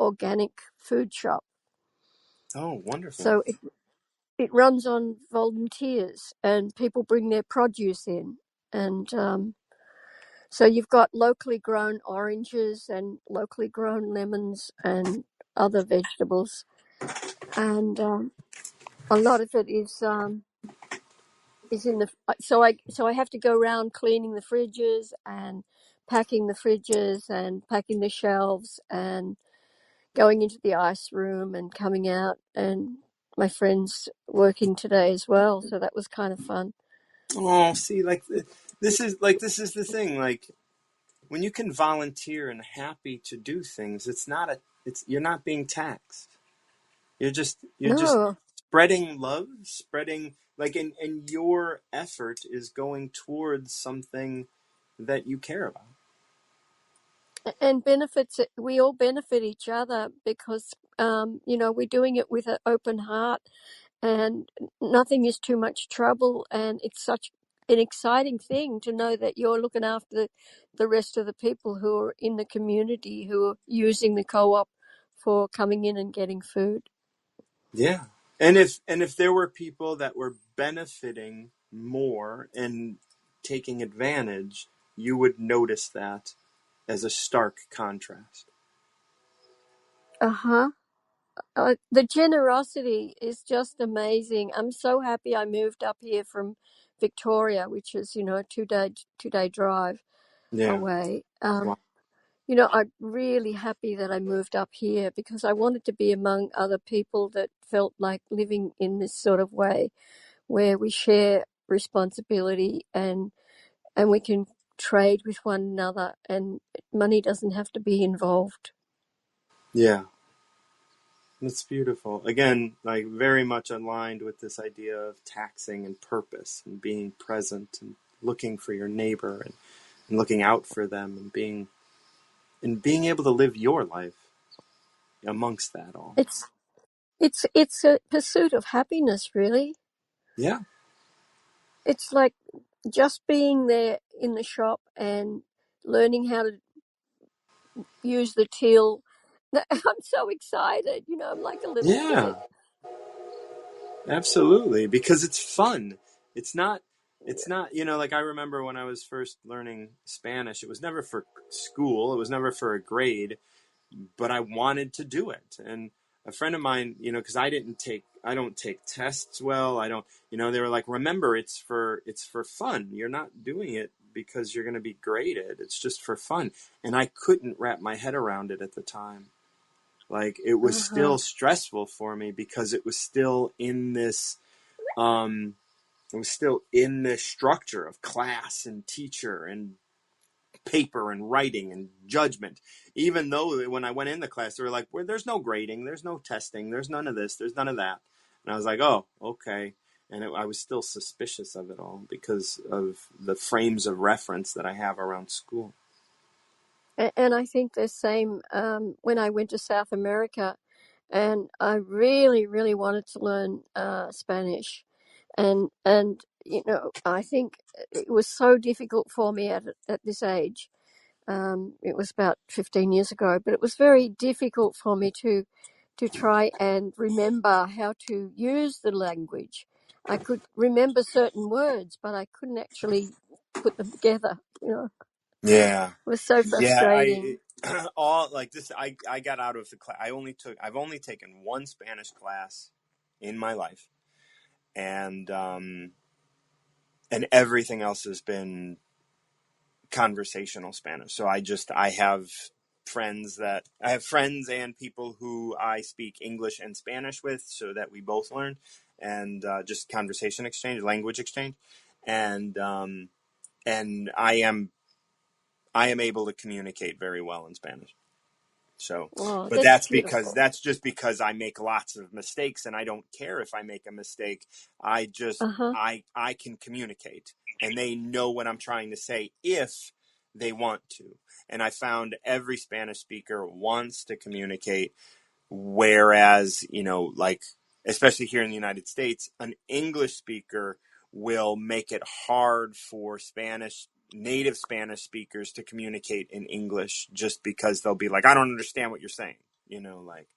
organic food shop. Oh, wonderful. So it runs on volunteers, and people bring their produce in, and so you've got locally grown oranges and locally grown lemons and other vegetables, and a lot of it is in the so I have to go around cleaning the fridges and packing the shelves and going into the ice room and coming out, and my friends working today as well, so that was kind of fun. Oh, see, like this is the thing. Like, when you can volunteer and happy to do things, it's you're not being taxed. You're just No, spreading love, spreading, like, and your effort is going towards something that you care about. and benefits, we all benefit each other because we're doing it with an open heart, and nothing is too much trouble, and it's such an exciting thing to know that you're looking after the rest of the people who are in the community who are using the co-op for coming in and getting food. Yeah. And if there were people that were benefiting more and taking advantage, you would notice that as a stark contrast. Uh-huh. The generosity is just amazing. I'm so happy I moved up here from Victoria, which is, a two day drive Yeah. away. Wow. I'm really happy that I moved up here because I wanted to be among other people that felt like living in this sort of way where we share responsibility and we can trade with one another and money doesn't have to be involved. Yeah. That's beautiful. Again, like, very much aligned with this idea of taxing and purpose and being present and looking for your neighbor and looking out for them and being able to live your life amongst that all. It's it's a pursuit of happiness, really. Yeah. It's like just being there in the shop and learning how to use the till. I'm so excited. I'm like a little Yeah. kid. Absolutely, because it's fun. It's not, like, I remember when I was first learning Spanish, it was never for school, it was never for a grade, but I wanted to do it. And a friend of mine, because I don't take tests well. I don't, they were like, remember, it's for fun. You're not doing it because you're going to be graded. It's just for fun. And I couldn't wrap my head around it at the time. Like, it was Uh-huh. still stressful for me because it was still in this, structure of class and teacher and paper and writing and judgment. Even though when I went in the class, they were like, well, there's no grading, there's no testing, there's none of this, there's none of that. And I was like, oh, okay. And I was still suspicious of it all because of the frames of reference that I have around school. And I think the same when I went to South America, and I really, really wanted to learn Spanish, and I think it was so difficult for me at this age. It was about 15 years ago, but it was very difficult for me to try and remember how to use the language. I could remember certain words, but I couldn't actually put them together. It Yeah. was so Yeah, frustrating. all like this. I got out of the class. I've only taken one Spanish class in my life, and everything else has been conversational Spanish. So I have friends and people who I speak English and Spanish with, so that we both learn, and just conversation exchange, language exchange, and and I am able to communicate very well in Spanish. So, Oh, but that's beautiful. that's just because I make lots of mistakes, and I don't care if I make a mistake. Uh-huh. I can communicate, and they know what I'm trying to say if they want to. And I found every Spanish speaker wants to communicate, whereas, like, especially here in the United States, an English speaker will make it hard for native Spanish speakers to communicate in English, just because they'll be like, I don't understand what you're saying, like,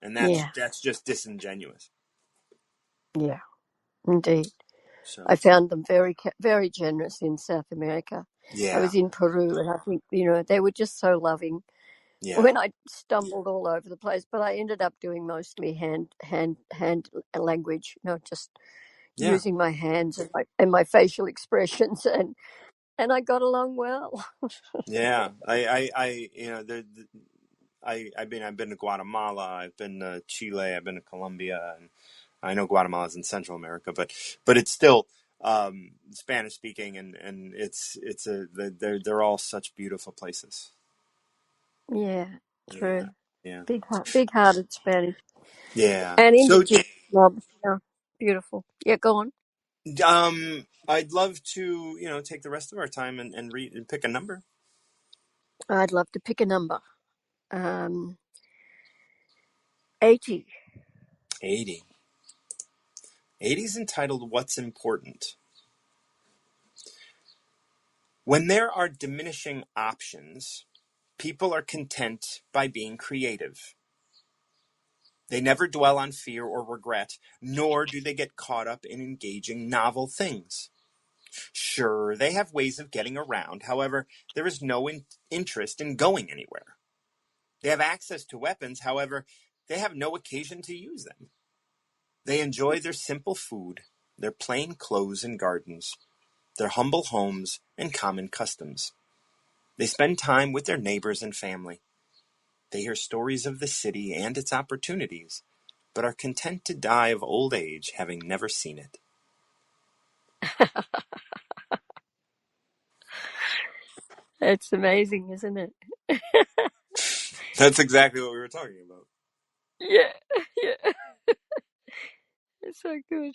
and Yeah, that's just disingenuous. yeah, indeed. I So, found them very generous in South America. I yeah, was in Peru, and I think they were just so loving yeah, when I stumbled all over the place. But I ended up doing mostly hand language, just yeah, using my hands and my facial expressions, and I got along well. yeah. I've been to Guatemala, I've been to Chile, I've been to Colombia, and I know Guatemala's in Central America, but it's still Spanish speaking, and they're all such beautiful places. Yeah, Yeah, true. yeah, Big-hearted Spanish yeah. and So, indigenous snobs. Yeah, beautiful. Yeah, go on. I'd love to take the rest of our time and read and pick a number. I'd love to pick a number. Um, 80. 80. 80 is entitled "What's Important." When there are diminishing options, people are content by being creative. They never dwell on fear or regret, nor do they get caught up in engaging novel things. Sure, they have ways of getting around, however, there is no interest in going anywhere. They have access to weapons, however, they have no occasion to use them. They enjoy their simple food, their plain clothes and gardens, their humble homes and common customs. They spend time with their neighbors and family. They hear stories of the city and its opportunities, but are content to die of old age, having never seen it. It's amazing, isn't it? That's exactly what we were talking about. Yeah, yeah. It's so good.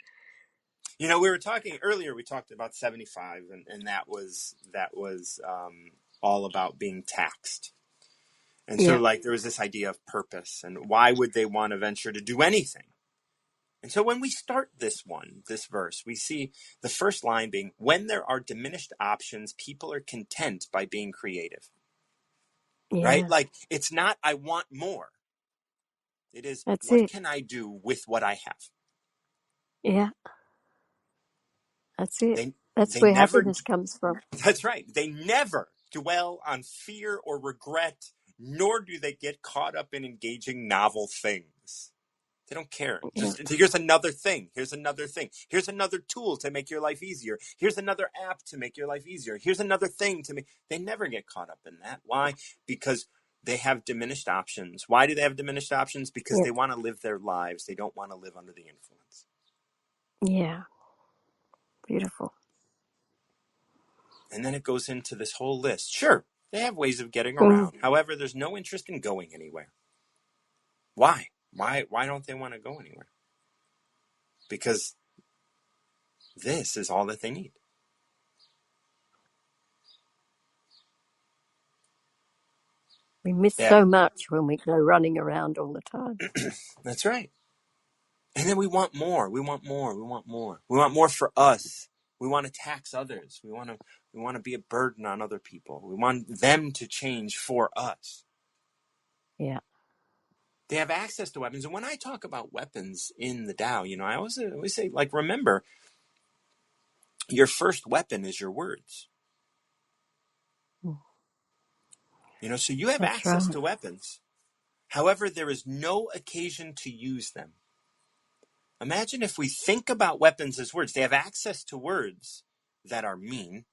We were talking earlier. We talked about 75, and that was all about being taxed. And so, Yeah, like, there was this idea of purpose, and why would they want to venture to do anything? And so when we start this verse, we see the first line being, when there are diminished options, people are content by being creative, right? yeah. Like, it's not, I want more. It is, That's what it. can I do with what I have? Yeah, that's it. They, That's they where never, happiness comes from. that's right. They never dwell on fear or regret, nor do they get caught up in engaging novel things. They don't care. Yeah, Just here's another thing. Here's another thing. Here's another tool to make your life easier. Here's another app to make your life easier. Here's another thing to make. They never get caught up in that. Why? Because they have diminished options. Why do they have diminished options? Because yeah, they want to live their lives. They don't want to live under the influence. yeah. Beautiful. And then it goes into this whole list. Sure, they have ways of getting Mm, around. However, there's no interest in going anywhere. Why? Why don't they want to go anywhere? Because this is all that they need. we miss Yeah, so much when we go running around all the time. that's right. And then we want more. We want more. We want more. We want more for us. We want to tax others. We want to be a burden on other people. We want them to change for us. Yeah, They have access to weapons. And when I talk about weapons in the Tao, I always say, like, remember, your first weapon is your words. mm, So you have That's access right. to weapons. However, there is no occasion to use them. Imagine if we think about weapons as words. They have access to words that are mean.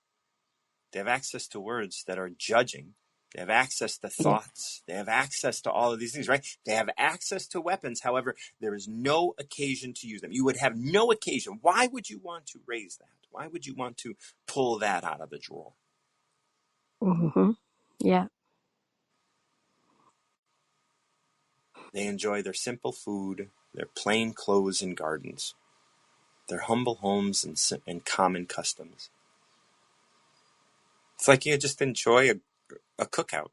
They have access to words that are judging. They have access to Yeah. thoughts. They have access to all of these things, right? They have access to weapons. However, there is no occasion to use them. You would have no occasion. Why would you want to raise that? Why would you want to pull that out of the drawer? Mm-hmm. Yeah. They enjoy their simple food, their plain clothes and gardens, their humble homes and common customs. It's like you just enjoy a cookout.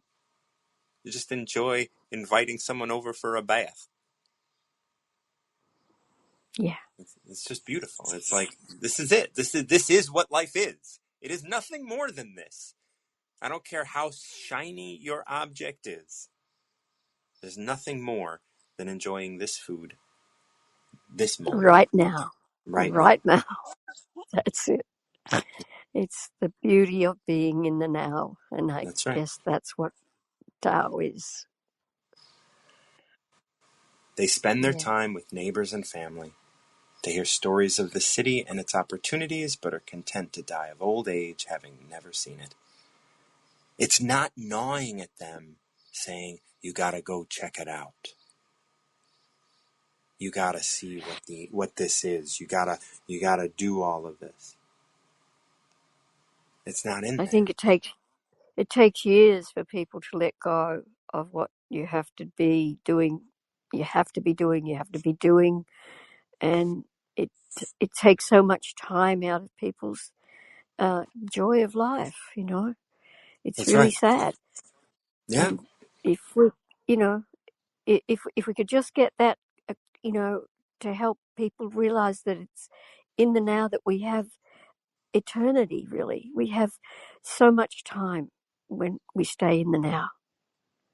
You just enjoy inviting someone over for a bath. Yeah. It's just beautiful. It's like, this is it. This is what life is. It is nothing more than this. I don't care how shiny your object is. There's nothing more than enjoying this food, this moment, Right now. right now. Right now. That's it. It's the beauty of being in the now. And I That's right. guess that's what Tao is. They spend their Yeah. time with neighbors and family. They hear stories of the city and its opportunities, but are content to die of old age, having never seen it. It's not gnawing at them, saying, you gotta go check it out. You gotta see what this is. You gotta do all of this. It's not in I there. think it takes years for people to let go of what you have to be doing. You have to be doing. You have to be doing, and it it takes so much time out of people's joy of life. It's That's really right. sad. Yeah. And if we, you know, if we could just get that, uh, you know, to help people realize that it's in the now that we have eternity. Really, we have so much time when we stay in the now.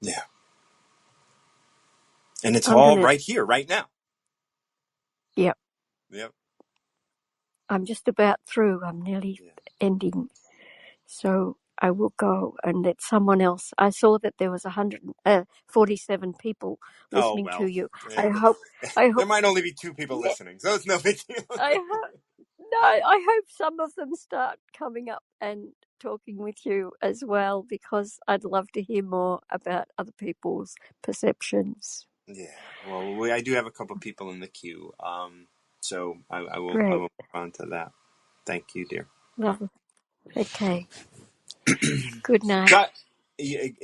Yeah. And it's I'm all gonna, right here, right now. yeah, Yep. I'm just about through. I'm nearly Yeah. ending, so I will go and let someone else. I saw that there was 147 people Oh listening to well. you. Yeah. I hope, I There hope, might only be 2 people yeah, listening, so it's no big deal. I hope. No, I hope some of them start coming up and talking with you as well, because I'd love to hear more about other people's perceptions. Yeah. Well, I do have a couple people in the queue. So I will Great, move on to that. Thank you, dear. lovely. Okay, good night. But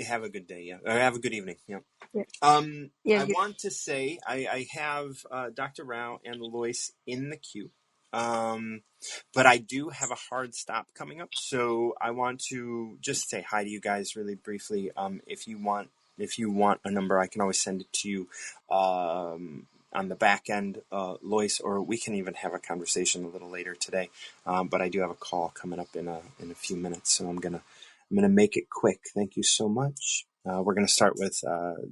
have a good day. Yeah. Or have a good evening. Yeah. Yeah, yeah, I want to say I have Dr. Rao and Lois in the queue. But I do have a hard stop coming up, so I want to just say hi to you guys really briefly. If you want a number, I can always send it to you on the back end, Lois, or we can even have a conversation a little later today. But I do have a call coming up in a few minutes, so I'm gonna make it quick. Thank you so much. We're gonna start with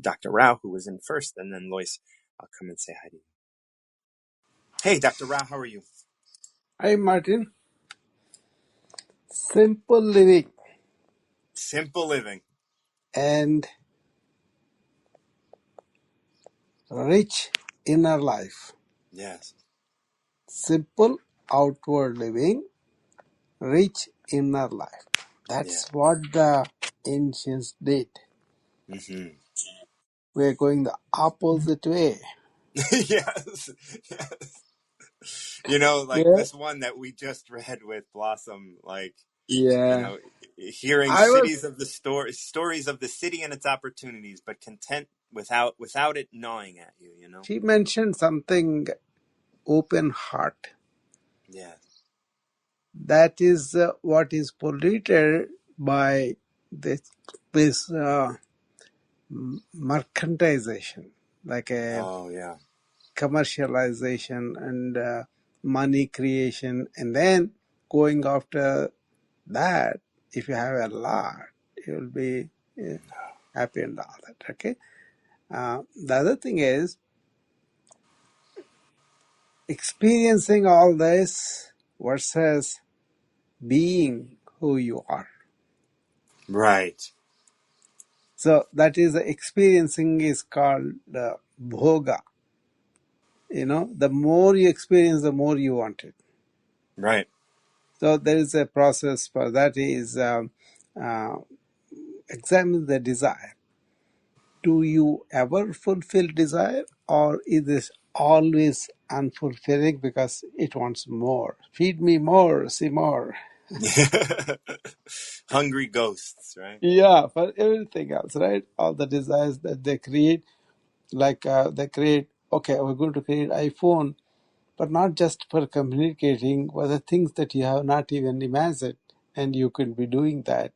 Dr. Rao, who was in first, and then Lois. I'll come and say hi to you. Hey, Dr. Rao, how are you? Hi, Martin. Simple living Simple living. and rich inner life. Yes. Simple outward living, rich inner life. Yeah. That's what the ancients did. Mm-hmm. We're going the opposite way. Yes. Yes. Like Yeah. this one that we just read with Blossom, like, you Yeah. know, hearing I was, cities of the stories of the city and its opportunities, but content without it gnawing at you. she mentioned something open heart. Yeah. That is what is polluted by this mercantilization, like a Oh, yeah. commercialization and money creation, and then going after that. If you have a lot, you will be happy and all that. Okay. The other thing is experiencing all this versus being who you are. Right. So that is the experiencing is called bhoga. The more you experience, the more you want it. Right. So there is a process for that is uh, examine the desire. Do you ever fulfill desire, or is this always unfulfilling because it wants more? Feed me more, see more. Hungry ghosts, right? Yeah, for everything else, right? All the desires that they create, like they create, okay, we're going to create iPhone, but not just for communicating, but the things that you have not even imagined, and you could be doing that.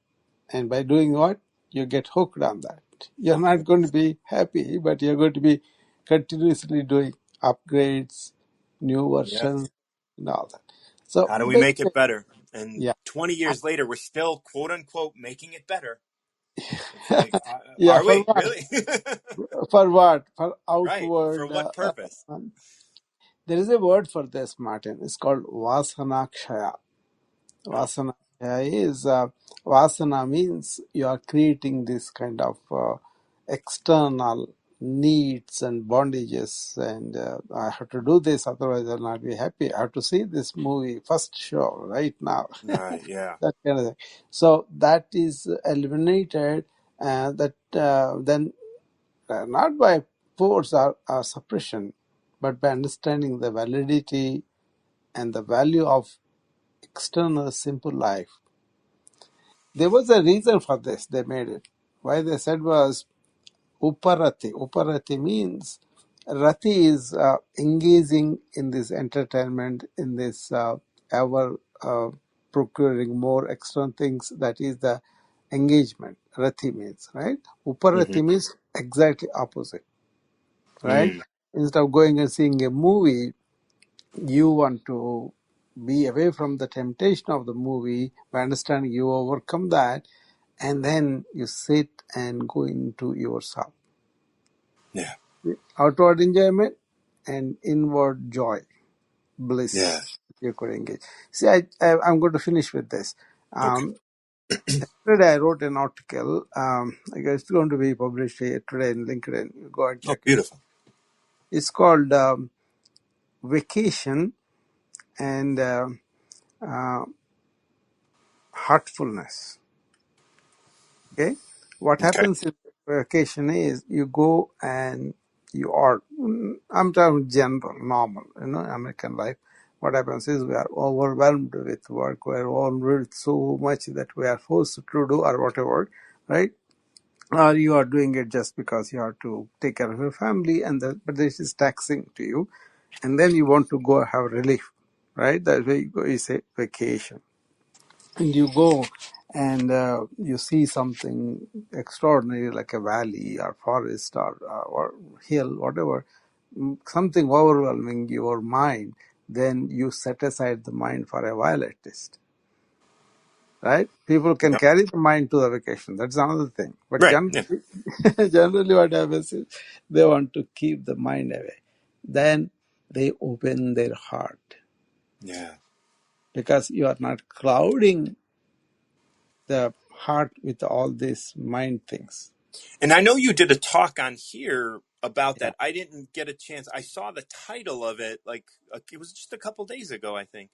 And by doing what? You get hooked on that. You're not going to be happy, but you're going to be continuously doing upgrades, new Yeah. versions, and all that. So, How do we make it better? And yeah, 20 years later, we're still, quote unquote, making it better. It's like, yeah. are For we? what? Really? For what? For Right. For outward. what purpose? There is a word for this, Martin. It's called vasanakshaya. Oh, Vasana is vasana means you are creating this kind of external needs and bondages, and I have to do this, otherwise I'll not be happy. I have to see this movie first show right now. right. Yeah. That kind of thing. So that is eliminated, that then not by force or suppression, but by understanding the validity and the value of external simple life. There was a reason for this. They made it. Why they said was uparati. Uparati means rati is engaging in this entertainment, in this ever procuring more external things. That is the engagement. Rati means, right? Mm-hmm. Uparati means exactly opposite, right? Mm. Instead of going and seeing a movie, you want to be away from the temptation of the movie by understanding you overcome that, and then you sit and go into yourself. Yeah. Outward enjoyment and inward joy, Yeah. bliss. You could engage. See, I'm going to finish with this. Okay. Today I wrote an article. I guess it's going to be published here today in LinkedIn. You go and Oh, check it. beautiful. It's called Vacation and uh, Heartfulness. Okay, what Okay. happens in vacation is you go and you are, I'm talking general, normal, American life. What happens is we are overwhelmed with work, we are overwhelmed with so much that we are forced to do or whatever, right? Or you are doing it just because you have to take care of your family, but this is taxing to you, and then you want to go have relief, right? That's why you say vacation. And you go and you see something extraordinary like a valley or forest or hill, whatever, something overwhelming your mind, then you set aside the mind for a while at least, right? People can Yep. carry the mind to the vacation. That's another thing. But Right. Yeah. generally what happens is they want to keep the mind away. Then they open their heart Yeah. because you are not clouding the heart with all these mind things. And I know you did a talk on here about Yeah, that. I didn't get a chance. I saw the title of it, like it was just a couple days ago, I think.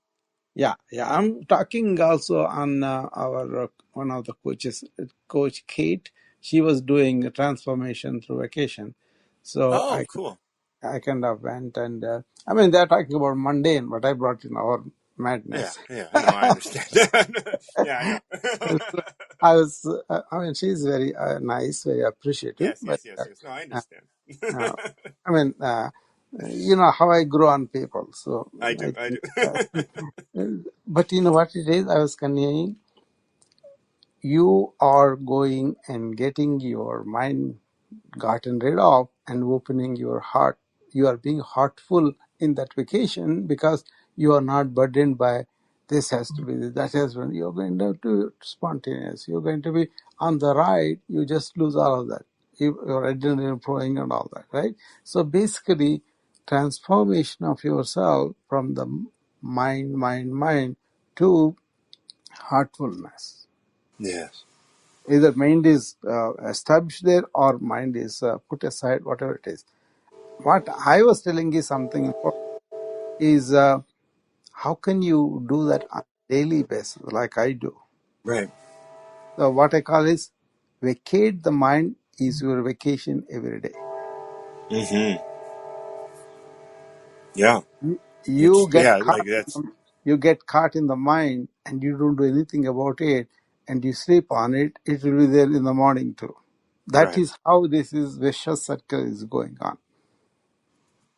yeah. I'm talking also on our one of the coaches, Coach Kate. She was doing a transformation through vacation, so Oh, cool. I kind of went and I mean they're talking about mundane, but I brought in our Yeah. madness. Yeah. No, I understand. Yeah, I know. And so I was, I mean, she's very nice, very appreciative, Yes. but. Yes. Yes. Yes. No, I Uh, understand. uh, I mean, you know how I grow on people. So I do. I I think, do. but you know what it is? I was conveying. You are going and getting your mind gotten rid of and opening your heart. You are being heartful in that vacation because you are not burdened by this has to be this, that has to be. You're going to do it spontaneous. You're going to be on the ride. You just lose all of that. Your adrenaline flowing and all that, right? So basically, transformation of yourself from the mind to heartfulness. Yes. Either mind is established there or mind is put aside, whatever it is. What I was telling is something important is how can you do that on a daily basis like I do? Right. So what I call is vacate the mind is your vacation every day. Mm-hmm. Yeah. You get Like caught that's you get caught in the mind and you don't do anything about it and you sleep on it, it will be there in the morning too. That right. is how this is vicious circle is going on.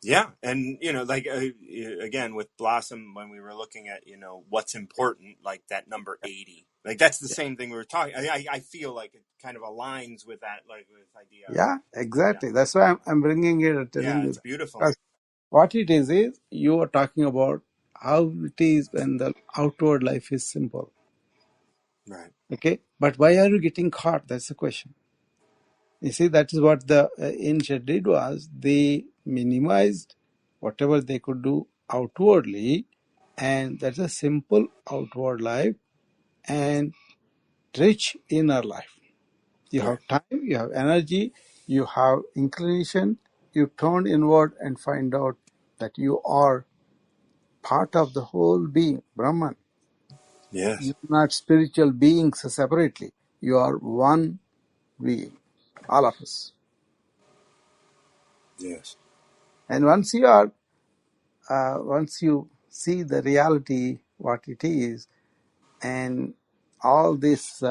Yeah, and like again with Blossom, when we were looking at what's important, like that number 80, like that's the same thing we were talking. I feel like it kind of aligns with that, like with this idea. Yeah, Yeah, exactly. That's why I'm bringing it and telling yeah, you it's that. beautiful. Because what it is you are talking about how it is when the outward life is simple. Right. Okay, but why are you getting caught? That's the question. You see, that is what the ancient did was they minimized whatever they could do outwardly, and that's a simple outward life and rich inner life. You Right. have time, you have energy, you have inclination, you turn inward and find out that you are part of the whole being, Brahman. Yes. You're not spiritual beings separately. You are one being, all of us. Yes. And once you see the reality, what it is, and all this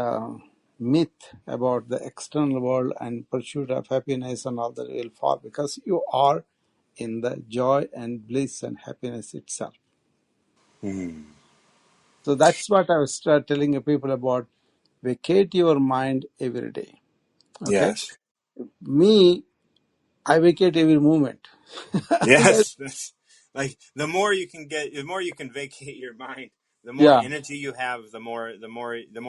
myth about the external world and pursuit of happiness and all that will fall because you are in the joy and bliss and happiness itself. Mm. So that's what I was telling you people about. Vacate your mind every day. Okay? Yes. Me, I vacate every moment. Yes. That's like the more you can vacate your mind, the more Yeah, energy you have, the more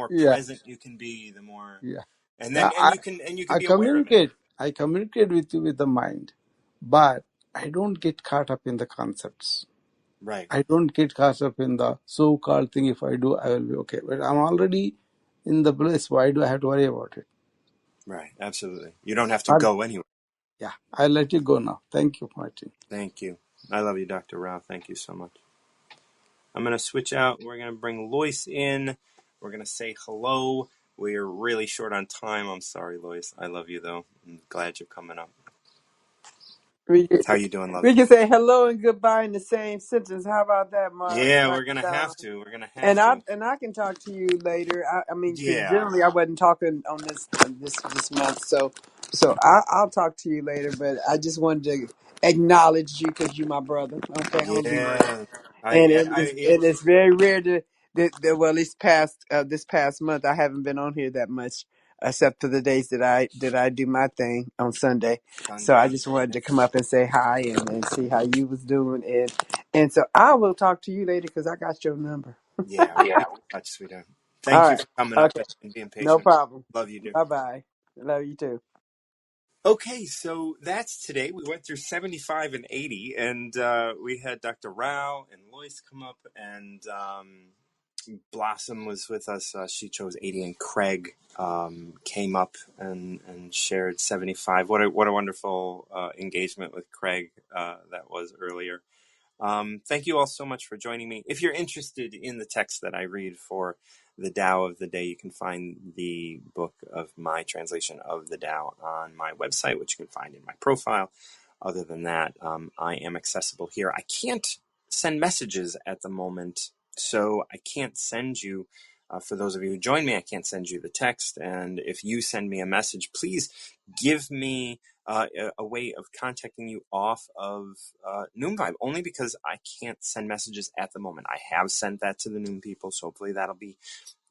yeah, present you can be, the more, yeah. and Yeah, then and you can I be aware of it. communicate. I communicate with the mind, but I don't get caught up in the concepts. Right. I don't get caught up in the so-called thing. If I do, I will be okay. But I'm already in the bliss. Why do I have to worry about it? Right. Absolutely. You don't have to But go anywhere. yeah, I'll let you go now. Thank you, Martin. Thank you. I love you, Dr. Rao. Thank you so much. I'm going to switch out. We're going to bring Lois in. We're going to say hello. We're really short on time. I'm sorry, Lois. I love you, though. I'm glad you're coming up. We can, How you doing, love? we can say hello and goodbye in the same sentence. How about that, Yeah, Mark? we're going to have to. We're going to And have to. I can talk to you later. I mean, because Yeah. generally I wasn't talking on this month, so I'll talk to you later. But I just wanted to acknowledge you because you're my brother. Okay, I'm gonna be real. Yeah. And I it's very rare well, at least this past month I haven't been on here that much, except for the days that I do my thing on Sunday. So I Sunday. just wanted to come up and say hi and see how you was doing, and so I will talk to you later because I got your number. Yeah, we'll keep in touch, sweetheart. All Thank you right. for coming up Okay. and being No patient. problem. Love you, dear. Bye bye. Love you too. Okay, so that's today. We went through 75 and 80, and we had Dr. Rao and Lois come up, and Blossom was with us. She chose 80, and Craig came up and shared 75. What a wonderful engagement with Craig that was earlier. Thank you all so much for joining me. If you're interested in the text that I read for the Tao of the Day, you can find the book of my translation of the Tao on my website, which you can find in my profile. Other than that, I am accessible here. I can't send messages at the moment, so I can't send you. For those of you who join me, I can't send you the text. And if you send me a message, please give me a way of contacting you off of Noon Vibe, only because I can't send messages at the moment. I have sent that to the Noon people, so hopefully that'll be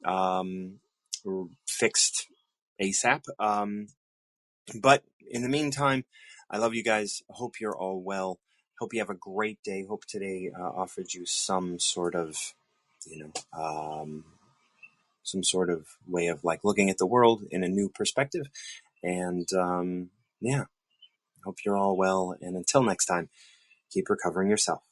um, fixed ASAP. But in the meantime, I love you guys. Hope you're all well. Hope you have a great day. Hope today offered you some sort of, some sort of way of like looking at the world in a new perspective. And yeah, hope you're all well. And until next time, keep recovering yourself.